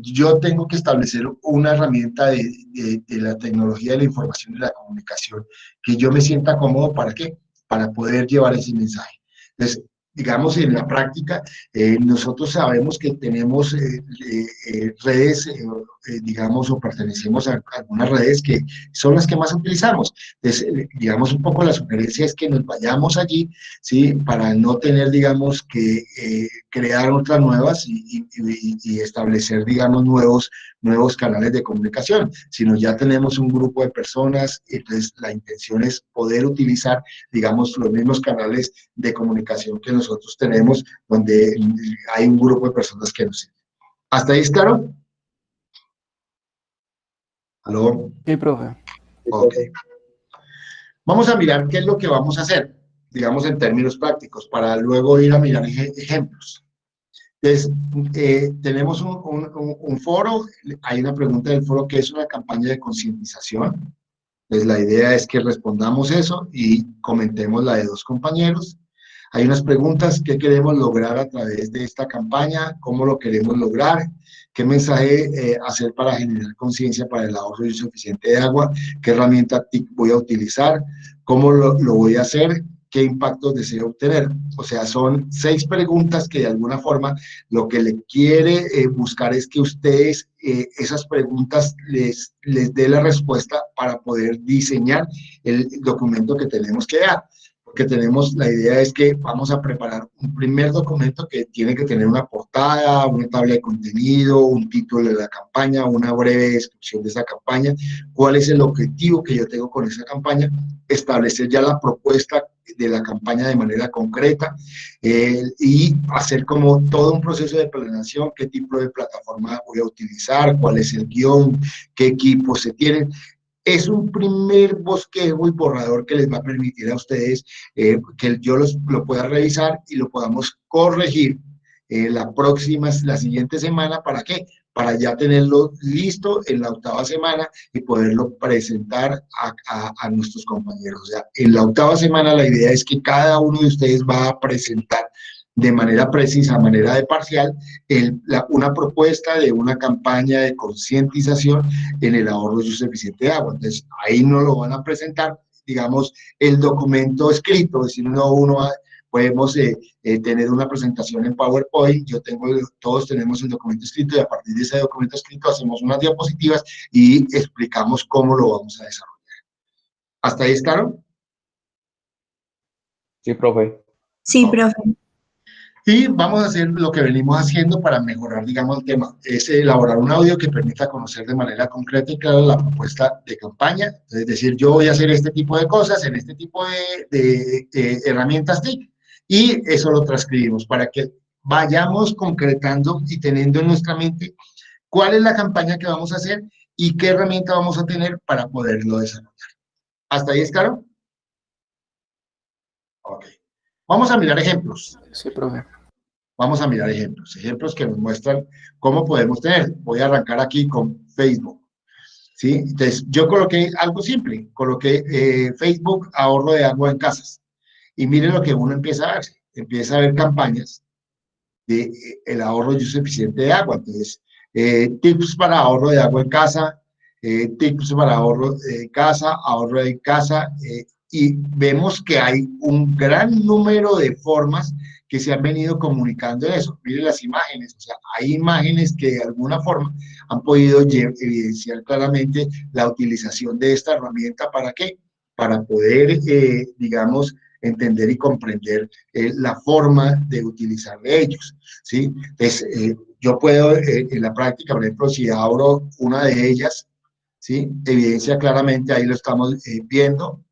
yo tengo que establecer una herramienta de la tecnología de la información y la comunicación que yo me sienta cómodo. ¿Para qué? Para poder llevar ese mensaje. Entonces, digamos, en la práctica, nosotros sabemos que tenemos redes, digamos, o pertenecemos a algunas redes que son las que más utilizamos. Entonces, digamos, un poco la sugerencia es que nos vayamos allí, ¿sí? Para no tener, digamos, que crear otras nuevas y establecer, digamos, nuevos canales de comunicación, sino ya tenemos un grupo de personas, entonces la intención es poder utilizar, digamos, los mismos canales de comunicación que nosotros tenemos, donde hay un grupo de personas que nos siguen. ¿Hasta ahí es claro? ¿Aló? Sí, profe. Ok. Vamos a mirar qué es lo que vamos a hacer, digamos, en términos prácticos, para luego ir a mirar ejemplos. Entonces, tenemos un foro, hay una pregunta del foro que es una campaña de concientización. Entonces, la idea es que respondamos eso y comentemos la de dos compañeros. Hay unas preguntas: ¿qué queremos lograr a través de esta campaña? ¿Cómo lo queremos lograr? ¿Qué mensaje hacer para generar conciencia para el ahorro y uso eficiente de agua? ¿Qué herramienta TIC voy a utilizar? ¿Cómo lo voy a hacer? ¿Qué impactos deseo obtener? O sea, son 6 preguntas que de alguna forma lo que le quiere buscar es que ustedes esas preguntas les dé la respuesta para poder diseñar el documento que tenemos que dar. Porque la idea es que vamos a preparar un primer documento que tiene que tener una portada, una tabla de contenido, un título de la campaña, una breve descripción de esa campaña, cuál es el objetivo que yo tengo con esa campaña, establecer ya la propuesta de la campaña de manera concreta y hacer como todo un proceso de planeación, qué tipo de plataforma voy a utilizar, cuál es el guión, qué equipos se tienen. Es un primer bosquejo y borrador que les va a permitir a ustedes que yo lo pueda revisar y lo podamos corregir la siguiente semana. ¿Para qué? Para ya tenerlo listo en la 8ª semana y poderlo presentar a nuestros compañeros. O sea, en la 8ª semana la idea es que cada uno de ustedes va a presentar de manera precisa, de manera de parcial, una propuesta de una campaña de concientización en el ahorro y uso eficiente de agua. Entonces, ahí no lo van a presentar, digamos, el documento escrito, es decir, podemos tener una presentación en PowerPoint, todos tenemos el documento escrito y a partir de ese documento escrito hacemos unas diapositivas y explicamos cómo lo vamos a desarrollar. ¿Hasta ahí está, no? Sí, profe. Sí, profe. Y vamos a hacer lo que venimos haciendo para mejorar, digamos, el tema. Es elaborar un audio que permita conocer de manera concreta y clara la propuesta de campaña. Es decir, yo voy a hacer este tipo de cosas en este tipo de herramientas TIC. Y eso lo transcribimos para que vayamos concretando y teniendo en nuestra mente cuál es la campaña que vamos a hacer y qué herramienta vamos a tener para poderlo desarrollar. ¿Hasta ahí es claro? Ok. Vamos a mirar ejemplos. Sí, profe. Vamos a mirar ejemplos que nos muestran cómo podemos tener. Voy a arrancar aquí con Facebook, ¿sí? Entonces, yo coloqué algo simple, coloqué Facebook ahorro de agua en casas. Y miren lo que uno empieza a ver campañas de el ahorro y uso eficiente de agua. Entonces, tips para ahorro de agua en casa, tips para ahorro de casa, ahorro de casa, y vemos que hay un gran número de formas que se han venido comunicando en eso. Miren las imágenes, o sea, hay imágenes que de alguna forma han podido evidenciar claramente la utilización de esta herramienta. ¿Para qué? Para poder, digamos, entender y comprender la forma de utilizar de ellos, ¿sí? Entonces, yo puedo, en la práctica, por ejemplo, si abro una de ellas, ¿sí? Evidencia claramente, ahí lo estamos viendo,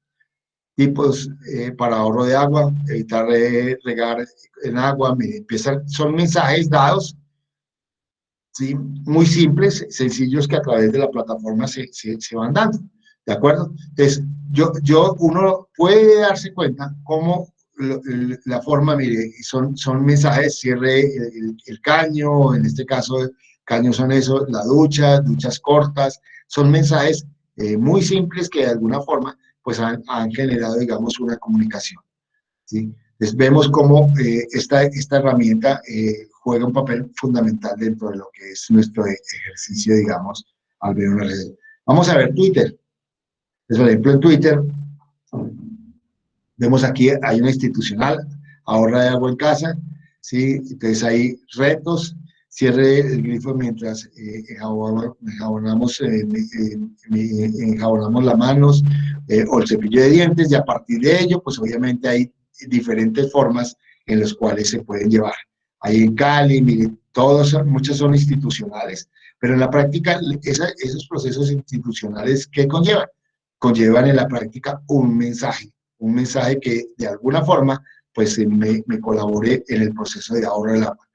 tipos para ahorro de agua, evitar regar en agua, son mensajes dados, ¿sí? Muy simples, sencillos, que a través de la plataforma se van dando, ¿de acuerdo? Entonces, uno puede darse cuenta cómo la forma, mire, son mensajes, cierre el caño, en este caso, caños son eso, la ducha, duchas cortas, son mensajes muy simples que de alguna forma, pues han generado, digamos, una comunicación, ¿sí? Entonces vemos cómo esta herramienta juega un papel fundamental dentro de lo que es nuestro ejercicio, digamos, al ver una red. Vamos a ver Twitter. Pues, por ejemplo, en Twitter, vemos aquí, hay una institucional, ahorra de agua en casa, ¿sí? Entonces hay retos, cierre el grifo mientras enjabonamos las manos, o el cepillo de dientes, y a partir de ello, pues obviamente hay diferentes formas en las cuales se pueden llevar. Ahí en Cali, miren, muchas son institucionales, pero en la práctica, esos procesos institucionales, ¿qué conllevan? Conllevan en la práctica un mensaje que de alguna forma pues me colabore en el proceso de ahorro del agua.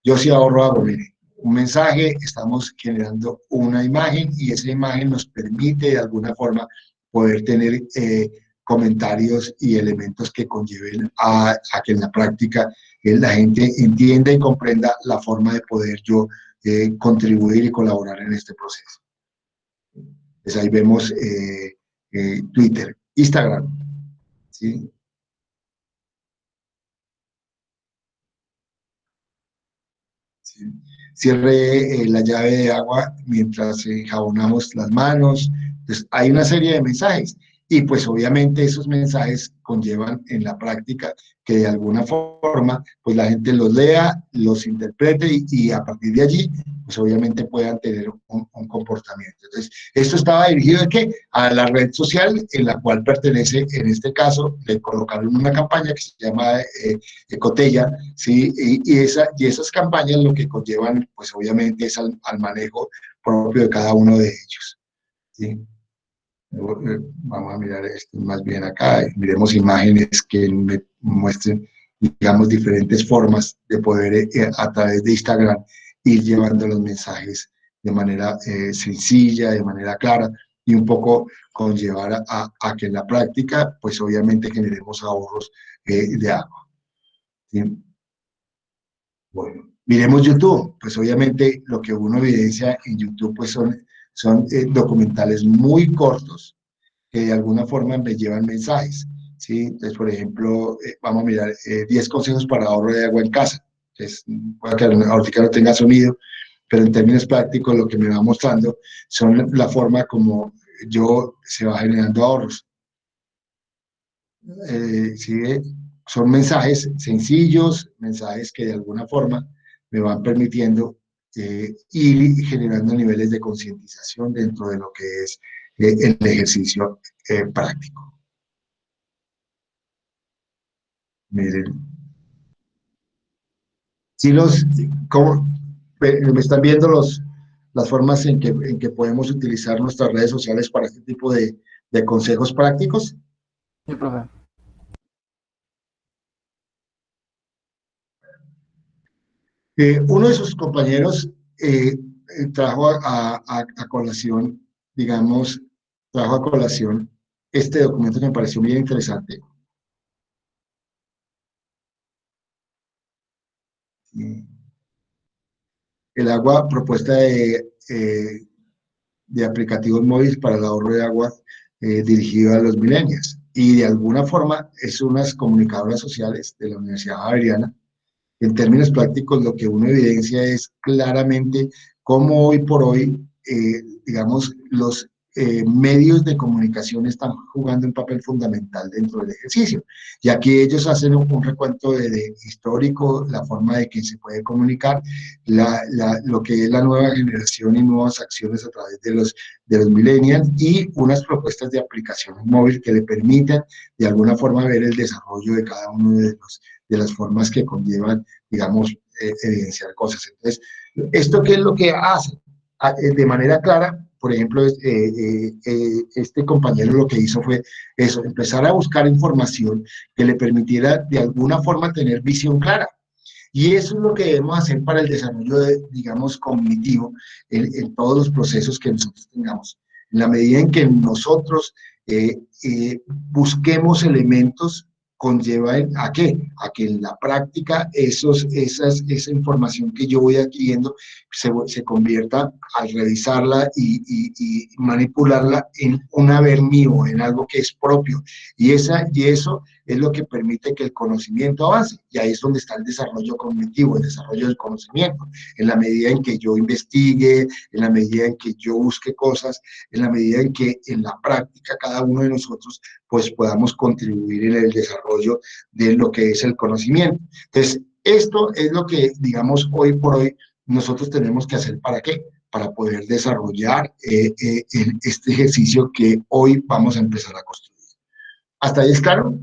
Yo sí ahorro agua, mire, un mensaje, estamos generando una imagen y esa imagen nos permite de alguna forma poder tener comentarios y elementos que conlleven a que en la práctica la gente entienda y comprenda la forma de poder yo contribuir y colaborar en este proceso. Pues ahí vemos Twitter, Instagram, ¿sí? ¿Sí? Cierre la llave de agua mientras enjabonamos las manos. Entonces, hay una serie de mensajes y pues obviamente esos mensajes conllevan en la práctica que de alguna forma pues la gente los lea, los interprete y a partir de allí pues obviamente puedan tener un comportamiento. Entonces, esto estaba dirigido ¿a qué? A la red social en la cual pertenece, en este caso, le colocaron una campaña que se llama Ecotella, ¿sí? Y esas campañas lo que conllevan, pues obviamente es al manejo propio de cada uno de ellos, ¿sí? Vamos a mirar esto más bien acá, miremos imágenes que me muestren, digamos, diferentes formas de poder a través de Instagram ir llevando los mensajes de manera sencilla, de manera clara y un poco conllevar a que en la práctica, pues obviamente generemos ahorros de agua, ¿sí? Bueno, miremos YouTube, pues obviamente lo que uno evidencia en YouTube pues son documentales muy cortos que de alguna forma me llevan mensajes, ¿sí? Entonces, por ejemplo, vamos a mirar 10 consejos para ahorro de agua en casa. Entonces, puede que ahorita no tenga sonido, pero en términos prácticos lo que me va mostrando son la forma como se va generando ahorros. ¿Sí? Son mensajes sencillos, mensajes que de alguna forma me van permitiendo ir generando niveles de concientización dentro de lo que es el ejercicio práctico. Miren, Si ¿cómo, me están viendo las formas en que podemos utilizar nuestras redes sociales para este tipo de consejos prácticos? Sí, profe. Uno de sus compañeros trajo a colación, digamos, trajo a colación este documento que me pareció bien interesante. El agua, propuesta de aplicativos móviles para el ahorro de agua dirigido a los millennials. Y de alguna forma es unas comunicadoras sociales de la Universidad Javeriana. En términos prácticos, lo que uno evidencia es claramente cómo hoy por hoy, digamos, los medios de comunicación están jugando un papel fundamental dentro del ejercicio. Y aquí ellos hacen un recuento de histórico, la forma de que se puede comunicar, lo que es la nueva generación y nuevas acciones a través de los millennials y unas propuestas de aplicaciones móviles que le permitan de alguna forma ver el desarrollo de cada uno de las formas que conllevan, digamos, evidenciar cosas. Entonces, ¿esto qué es lo que hace? De manera clara, por ejemplo, este compañero lo que hizo fue eso, empezar a buscar información que le permitiera de alguna forma tener visión clara. Y eso es lo que debemos hacer para el desarrollo, digamos, cognitivo en todos los procesos que nosotros tengamos. En la medida en que nosotros busquemos elementos, conlleva ¿a qué? A que en la práctica esa información que yo voy adquiriendo se convierta, al revisarla y manipularla, en un haber mío, en algo que es propio. Y eso es lo que permite que el conocimiento avance. Y ahí es donde está el desarrollo cognitivo, el desarrollo del conocimiento. En la medida en que yo investigue, en la medida en que yo busque cosas, en la medida en que en la práctica cada uno de nosotros pues podamos contribuir en el desarrollo de lo que es el conocimiento. Entonces, esto es lo que, digamos, hoy por hoy nosotros tenemos que hacer. ¿Para qué? Para poder desarrollar este ejercicio que hoy vamos a empezar a construir. ¿Hasta ahí es claro?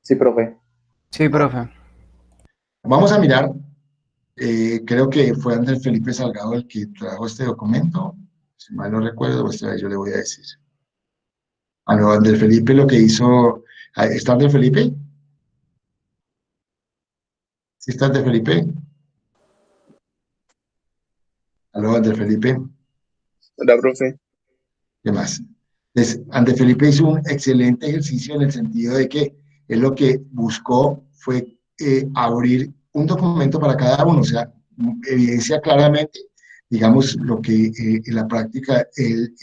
Sí, profe. Sí, profe. Vamos a mirar, creo que fue Andrés Felipe Salgado el que trajo este documento, si mal no recuerdo, pues yo le voy a decir. No, Andrés Felipe lo que hizo, ¿está Andrés Felipe? ¿Sí está Andrés Felipe? Aló, Andrés Felipe. Hola, profe. ¿Qué más? Entonces, Andrés Felipe hizo un excelente ejercicio en el sentido de que él lo que buscó fue abrir un documento para cada uno, o sea, evidencia claramente, digamos, lo que en la práctica él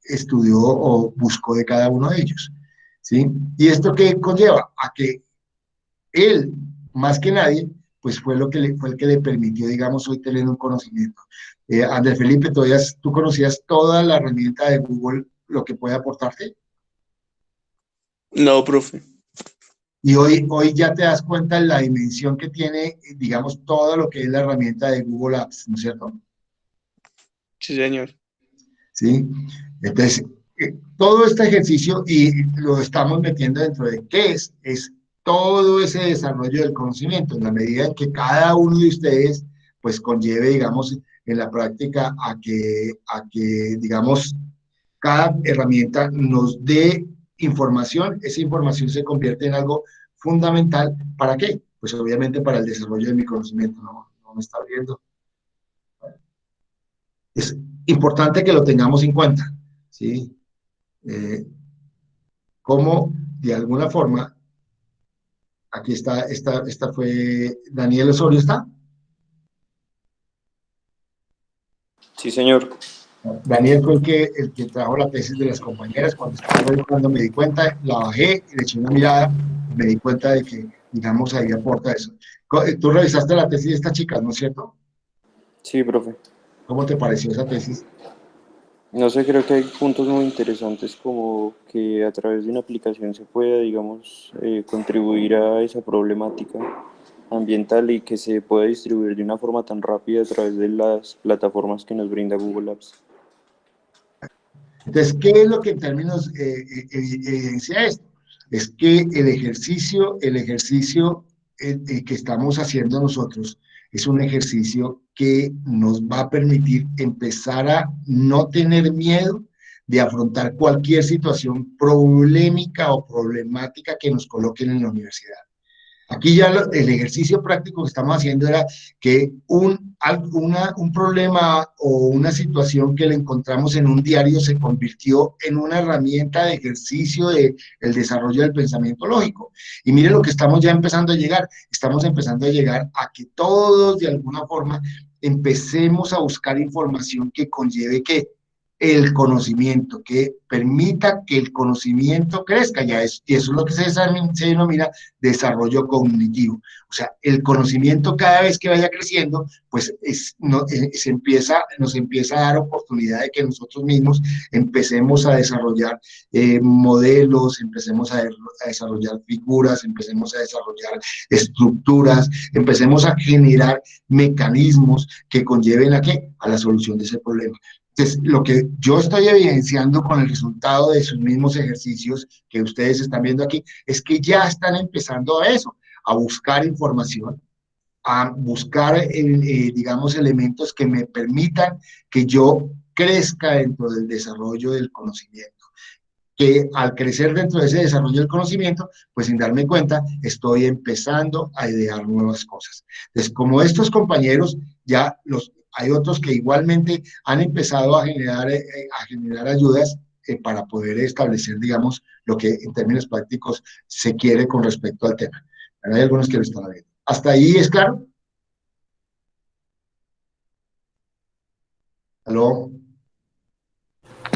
estudió o buscó de cada uno de ellos, ¿sí? ¿Y esto qué conlleva? A que él, más que nadie, pues fue el que le permitió, digamos, hoy tener un conocimiento. Andrés Felipe, ¿tú conocías toda la herramienta de Google, lo que puede aportarte? No, profe. Y hoy ya te das cuenta de la dimensión que tiene, digamos, todo lo que es la herramienta de Google Apps, ¿no es cierto? Sí, señor. ¿Sí? Entonces, todo este ejercicio, y lo estamos metiendo dentro de ¿qué es? Es todo ese desarrollo del conocimiento, en la medida en que cada uno de ustedes, pues, conlleve, digamos, en la práctica a que, digamos, cada herramienta nos dé información, esa información se convierte en algo fundamental. ¿Para qué? Pues obviamente para el desarrollo de mi conocimiento, no me está viendo. Es importante que lo tengamos en cuenta, ¿sí? Como de alguna forma, aquí está, esta fue Daniel Osorio, ¿está? Sí, señor. Daniel fue el que trajo la tesis de las compañeras. Cuando estaba revisando me di cuenta, la bajé, le eché una mirada, me di cuenta de que, digamos, ahí aporta eso. Tú revisaste la tesis de estas chicas, ¿no es cierto? Sí, profe. ¿Cómo te pareció esa tesis? No sé, creo que hay puntos muy interesantes como que a través de una aplicación se pueda, digamos, contribuir a esa problemática ambiental y que se pueda distribuir de una forma tan rápida a través de las plataformas que nos brinda Google Apps. Entonces, ¿qué es lo que en términos evidencia esto? Es que el ejercicio que estamos haciendo nosotros es un ejercicio que nos va a permitir empezar a no tener miedo de afrontar cualquier situación problemática o problemática que nos coloquen en la universidad. Aquí ya el ejercicio práctico que estamos haciendo era que un problema o una situación que le encontramos en un diario se convirtió en una herramienta de ejercicio del desarrollo del pensamiento lógico. Y mire lo que estamos ya empezando a llegar. Estamos empezando a llegar a que todos de alguna forma empecemos a buscar información que conlleve que el conocimiento, que permita que el conocimiento crezca, y eso es lo que se denomina desarrollo cognitivo. O sea, el conocimiento cada vez que vaya creciendo, pues nos empieza a dar oportunidad de que nosotros mismos empecemos a desarrollar modelos, empecemos a desarrollar figuras, empecemos a desarrollar estructuras, empecemos a generar mecanismos que conlleven ¿a qué? A la solución de ese problema. Entonces, lo que yo estoy evidenciando con el resultado de sus mismos ejercicios que ustedes están viendo aquí, es que ya están empezando a eso, a buscar información, a buscar, digamos, elementos que me permitan que yo crezca dentro del desarrollo del conocimiento. Que al crecer dentro de ese desarrollo del conocimiento, pues sin darme cuenta, estoy empezando a idear nuevas cosas. Entonces, como estos compañeros, hay otros que igualmente han empezado a generar ayudas para poder establecer, digamos, lo que en términos prácticos se quiere con respecto al tema. Pero hay algunos que lo están viendo. ¿Hasta ahí es claro? ¿Aló?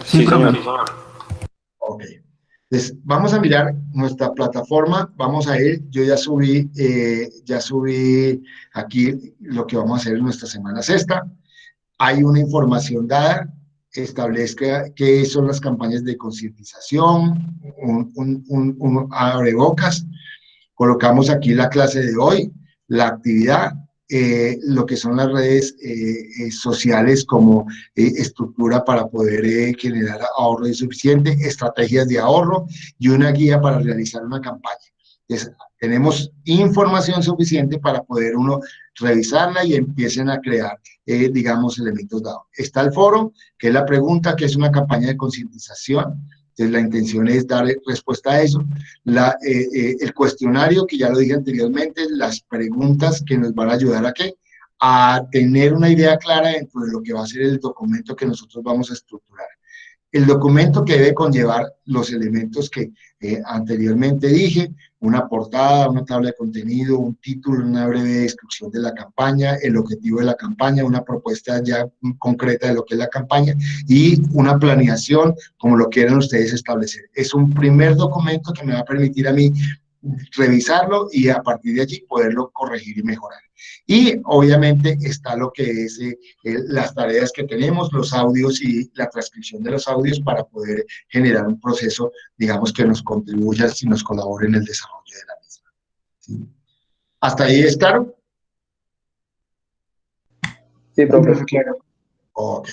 Sí, señor. Ok. Entonces, vamos a mirar nuestra plataforma, vamos a ir, yo ya subí aquí lo que vamos a hacer en nuestra semana sexta. Hay una información dada, establezca qué son las campañas de concientización, un abrebocas, colocamos aquí la clase de hoy, la actividad, lo que son las redes sociales como estructura para poder generar ahorro suficiente, estrategias de ahorro y una guía para realizar una campaña. Entonces, tenemos información suficiente para poder uno revisarla y empiecen a crear, digamos, elementos dados. Está el foro, que es la pregunta, que es una campaña de concientización. Entonces, la intención es dar respuesta a eso. El cuestionario, que ya lo dije anteriormente, las preguntas que nos van a ayudar a ¿qué? A tener una idea clara dentro de lo que va a ser el documento que nosotros vamos a estructurar. El documento que debe conllevar los elementos que anteriormente dije, una portada, una tabla de contenido, un título, una breve descripción de la campaña, el objetivo de la campaña, una propuesta ya concreta de lo que es la campaña y una planeación como lo quieran ustedes establecer. Es un primer documento que me va a permitir a mí revisarlo y a partir de allí poderlo corregir y mejorar. Y obviamente está lo que es las tareas que tenemos, los audios y la transcripción de los audios para poder generar un proceso, digamos, que nos contribuya y nos colabore en el desarrollo de la misma. ¿Sí? ¿Hasta ahí es claro? Sí, profe, claro. Ok.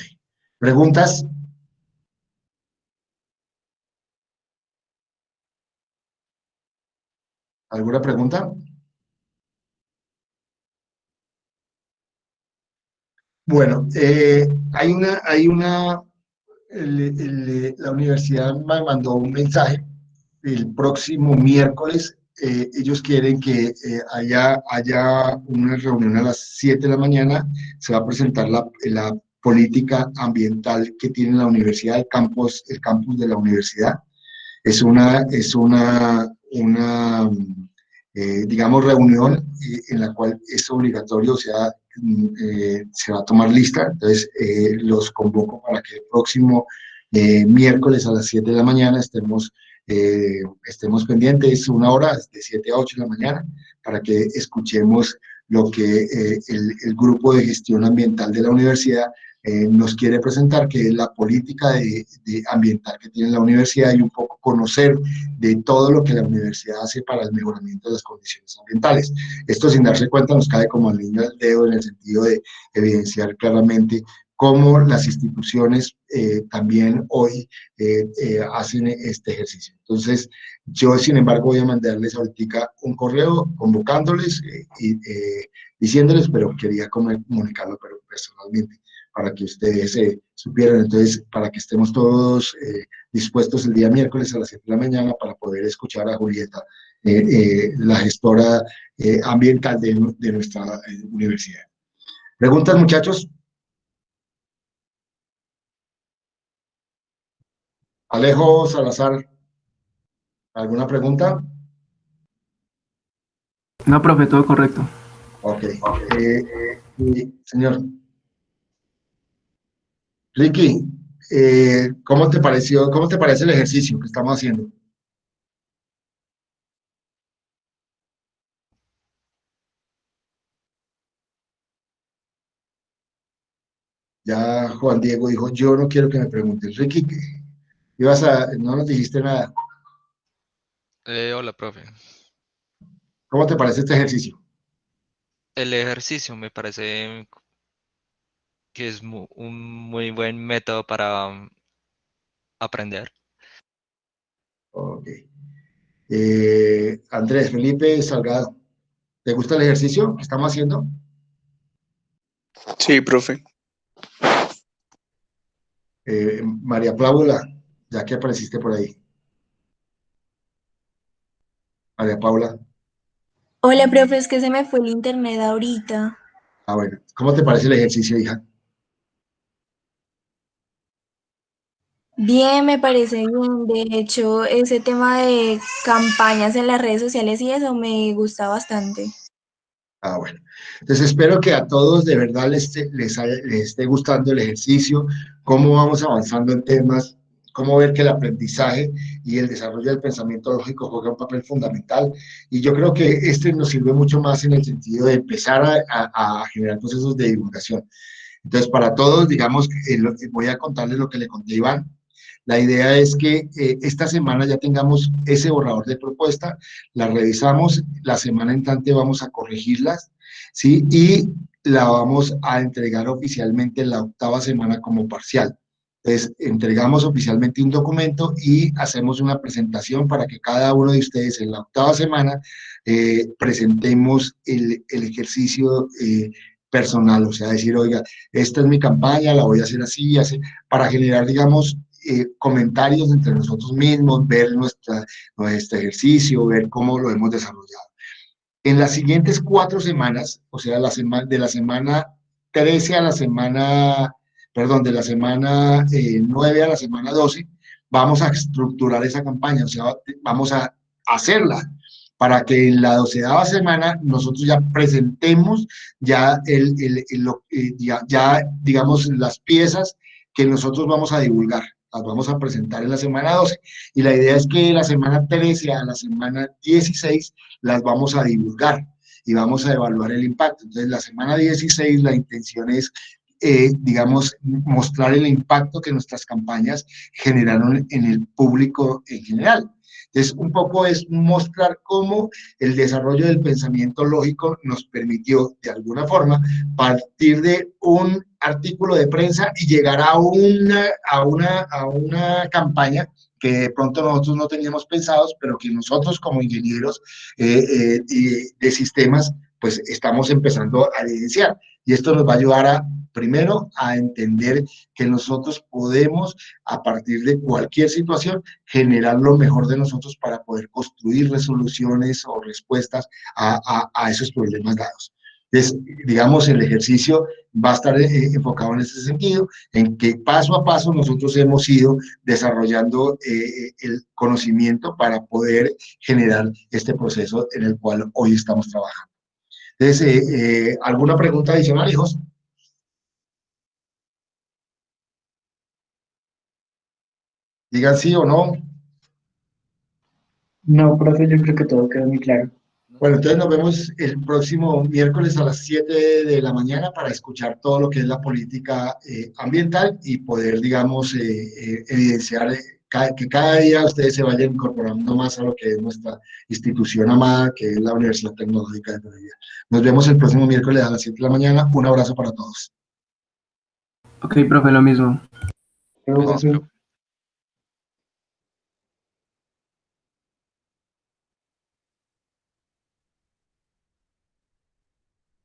¿Preguntas? ¿Alguna pregunta? Bueno, la universidad me mandó un mensaje el próximo miércoles. Ellos quieren que haya una reunión a las 7 de la mañana. Se va a presentar la política ambiental que tiene la universidad, el campus de la universidad. Es una digamos, reunión en la cual es obligatorio, o sea, se va a tomar lista. Entonces, los convoco para que el próximo miércoles a las 7 de la mañana estemos pendientes, una hora, de 7 a 8 de la mañana, para que escuchemos lo que el grupo de gestión ambiental de la universidad nos quiere presentar, que es la política ambiental que tiene la universidad y un poco conocer de todo lo que la universidad hace para el mejoramiento de las condiciones ambientales. Esto, sin darse cuenta, nos cae como al niño al dedo en el sentido de evidenciar claramente cómo las instituciones también hoy hacen este ejercicio. Entonces, yo, sin embargo, voy a mandarles ahorita un correo convocándoles y diciéndoles, pero quería comunicarlo pero personalmente, para que ustedes supieran. Entonces, para que estemos todos dispuestos el día miércoles a las 7 de la mañana para poder escuchar a Julieta, la gestora ambiental de nuestra universidad. ¿Preguntas, muchachos? Alejo Salazar, ¿alguna pregunta? No, profe, todo correcto. Ok. Señor. Ricky, ¿cómo te pareció, cómo te parece el ejercicio que estamos haciendo? Ya Juan Diego dijo, yo no quiero que me preguntes. Ricky, no nos dijiste nada. Hola, profe. ¿Cómo te parece este ejercicio? El ejercicio me parece que es un muy buen método para aprender. Ok. Andrés Felipe Salgado, ¿te gusta el ejercicio que estamos haciendo? Sí, profe. María Paula, ya que apareciste por ahí. María Paula. Hola, profe, es que se me fue el internet ahorita. Ah, bueno. ¿Cómo te parece el ejercicio, hija? Bien, me parece bien. De hecho, ese tema de campañas en las redes sociales y eso me gusta bastante. Ah, bueno. Entonces espero que a todos de verdad les esté gustando el ejercicio, cómo vamos avanzando en temas, cómo ver que el aprendizaje y el desarrollo del pensamiento lógico juega un papel fundamental. Y yo creo que este nos sirve mucho más en el sentido de empezar a generar procesos de divulgación. Entonces, para todos, digamos, voy a contarles lo que le conté a Iván. La idea es que esta semana ya tengamos ese borrador de propuesta, la revisamos, la semana entrante vamos a corregirlas, ¿sí? Y la vamos a entregar oficialmente en la 8ª semana como parcial. Entonces, entregamos oficialmente un documento y hacemos una presentación para que cada uno de ustedes en la 8ª semana presentemos el ejercicio personal, o sea, decir, oiga, esta es mi campaña, la voy a hacer así, así, para generar, digamos, comentarios entre nosotros mismos, ver nuestro ejercicio, ver cómo lo hemos desarrollado. En las siguientes 4 semanas, o sea, de la semana 13 a la semana, perdón, de la semana 9 a la semana 12, vamos a estructurar esa campaña, o sea, vamos a hacerla para que en la 12ª semana nosotros ya presentemos ya, digamos, las piezas que nosotros vamos a divulgar. Las vamos a presentar en la semana 12 y la idea es que de la semana 13 a la semana 16 las vamos a divulgar y vamos a evaluar el impacto. Entonces, la semana 16 la intención es, digamos, mostrar el impacto que nuestras campañas generaron en el público en general. Entonces, un poco es mostrar cómo el desarrollo del pensamiento lógico nos permitió, de alguna forma, partir de un artículo de prensa y llegar a una campaña que de pronto nosotros no teníamos pensados, pero que nosotros como ingenieros de sistemas, pues estamos empezando a evidenciar. Y esto nos va a ayudar primero, a entender que nosotros podemos, a partir de cualquier situación, generar lo mejor de nosotros para poder construir resoluciones o respuestas a esos problemas dados. Entonces, digamos, el ejercicio va a estar enfocado en ese sentido, en que paso a paso nosotros hemos ido desarrollando el conocimiento para poder generar este proceso en el cual hoy estamos trabajando. Entonces, ¿alguna pregunta adicional, hijos? Digan sí o no. No, profe, yo creo que todo quedó muy claro. Bueno, entonces nos vemos el próximo miércoles a las 7 de la mañana para escuchar todo lo que es la política ambiental y poder, digamos, evidenciar que cada día ustedes se vayan incorporando más a lo que es nuestra institución amada, que es la Universidad Tecnológica de Bolivia. Nos vemos el próximo miércoles a las 7 de la mañana. Un abrazo para todos. Ok, profe, lo mismo. Luego, Gracias, profe. profe.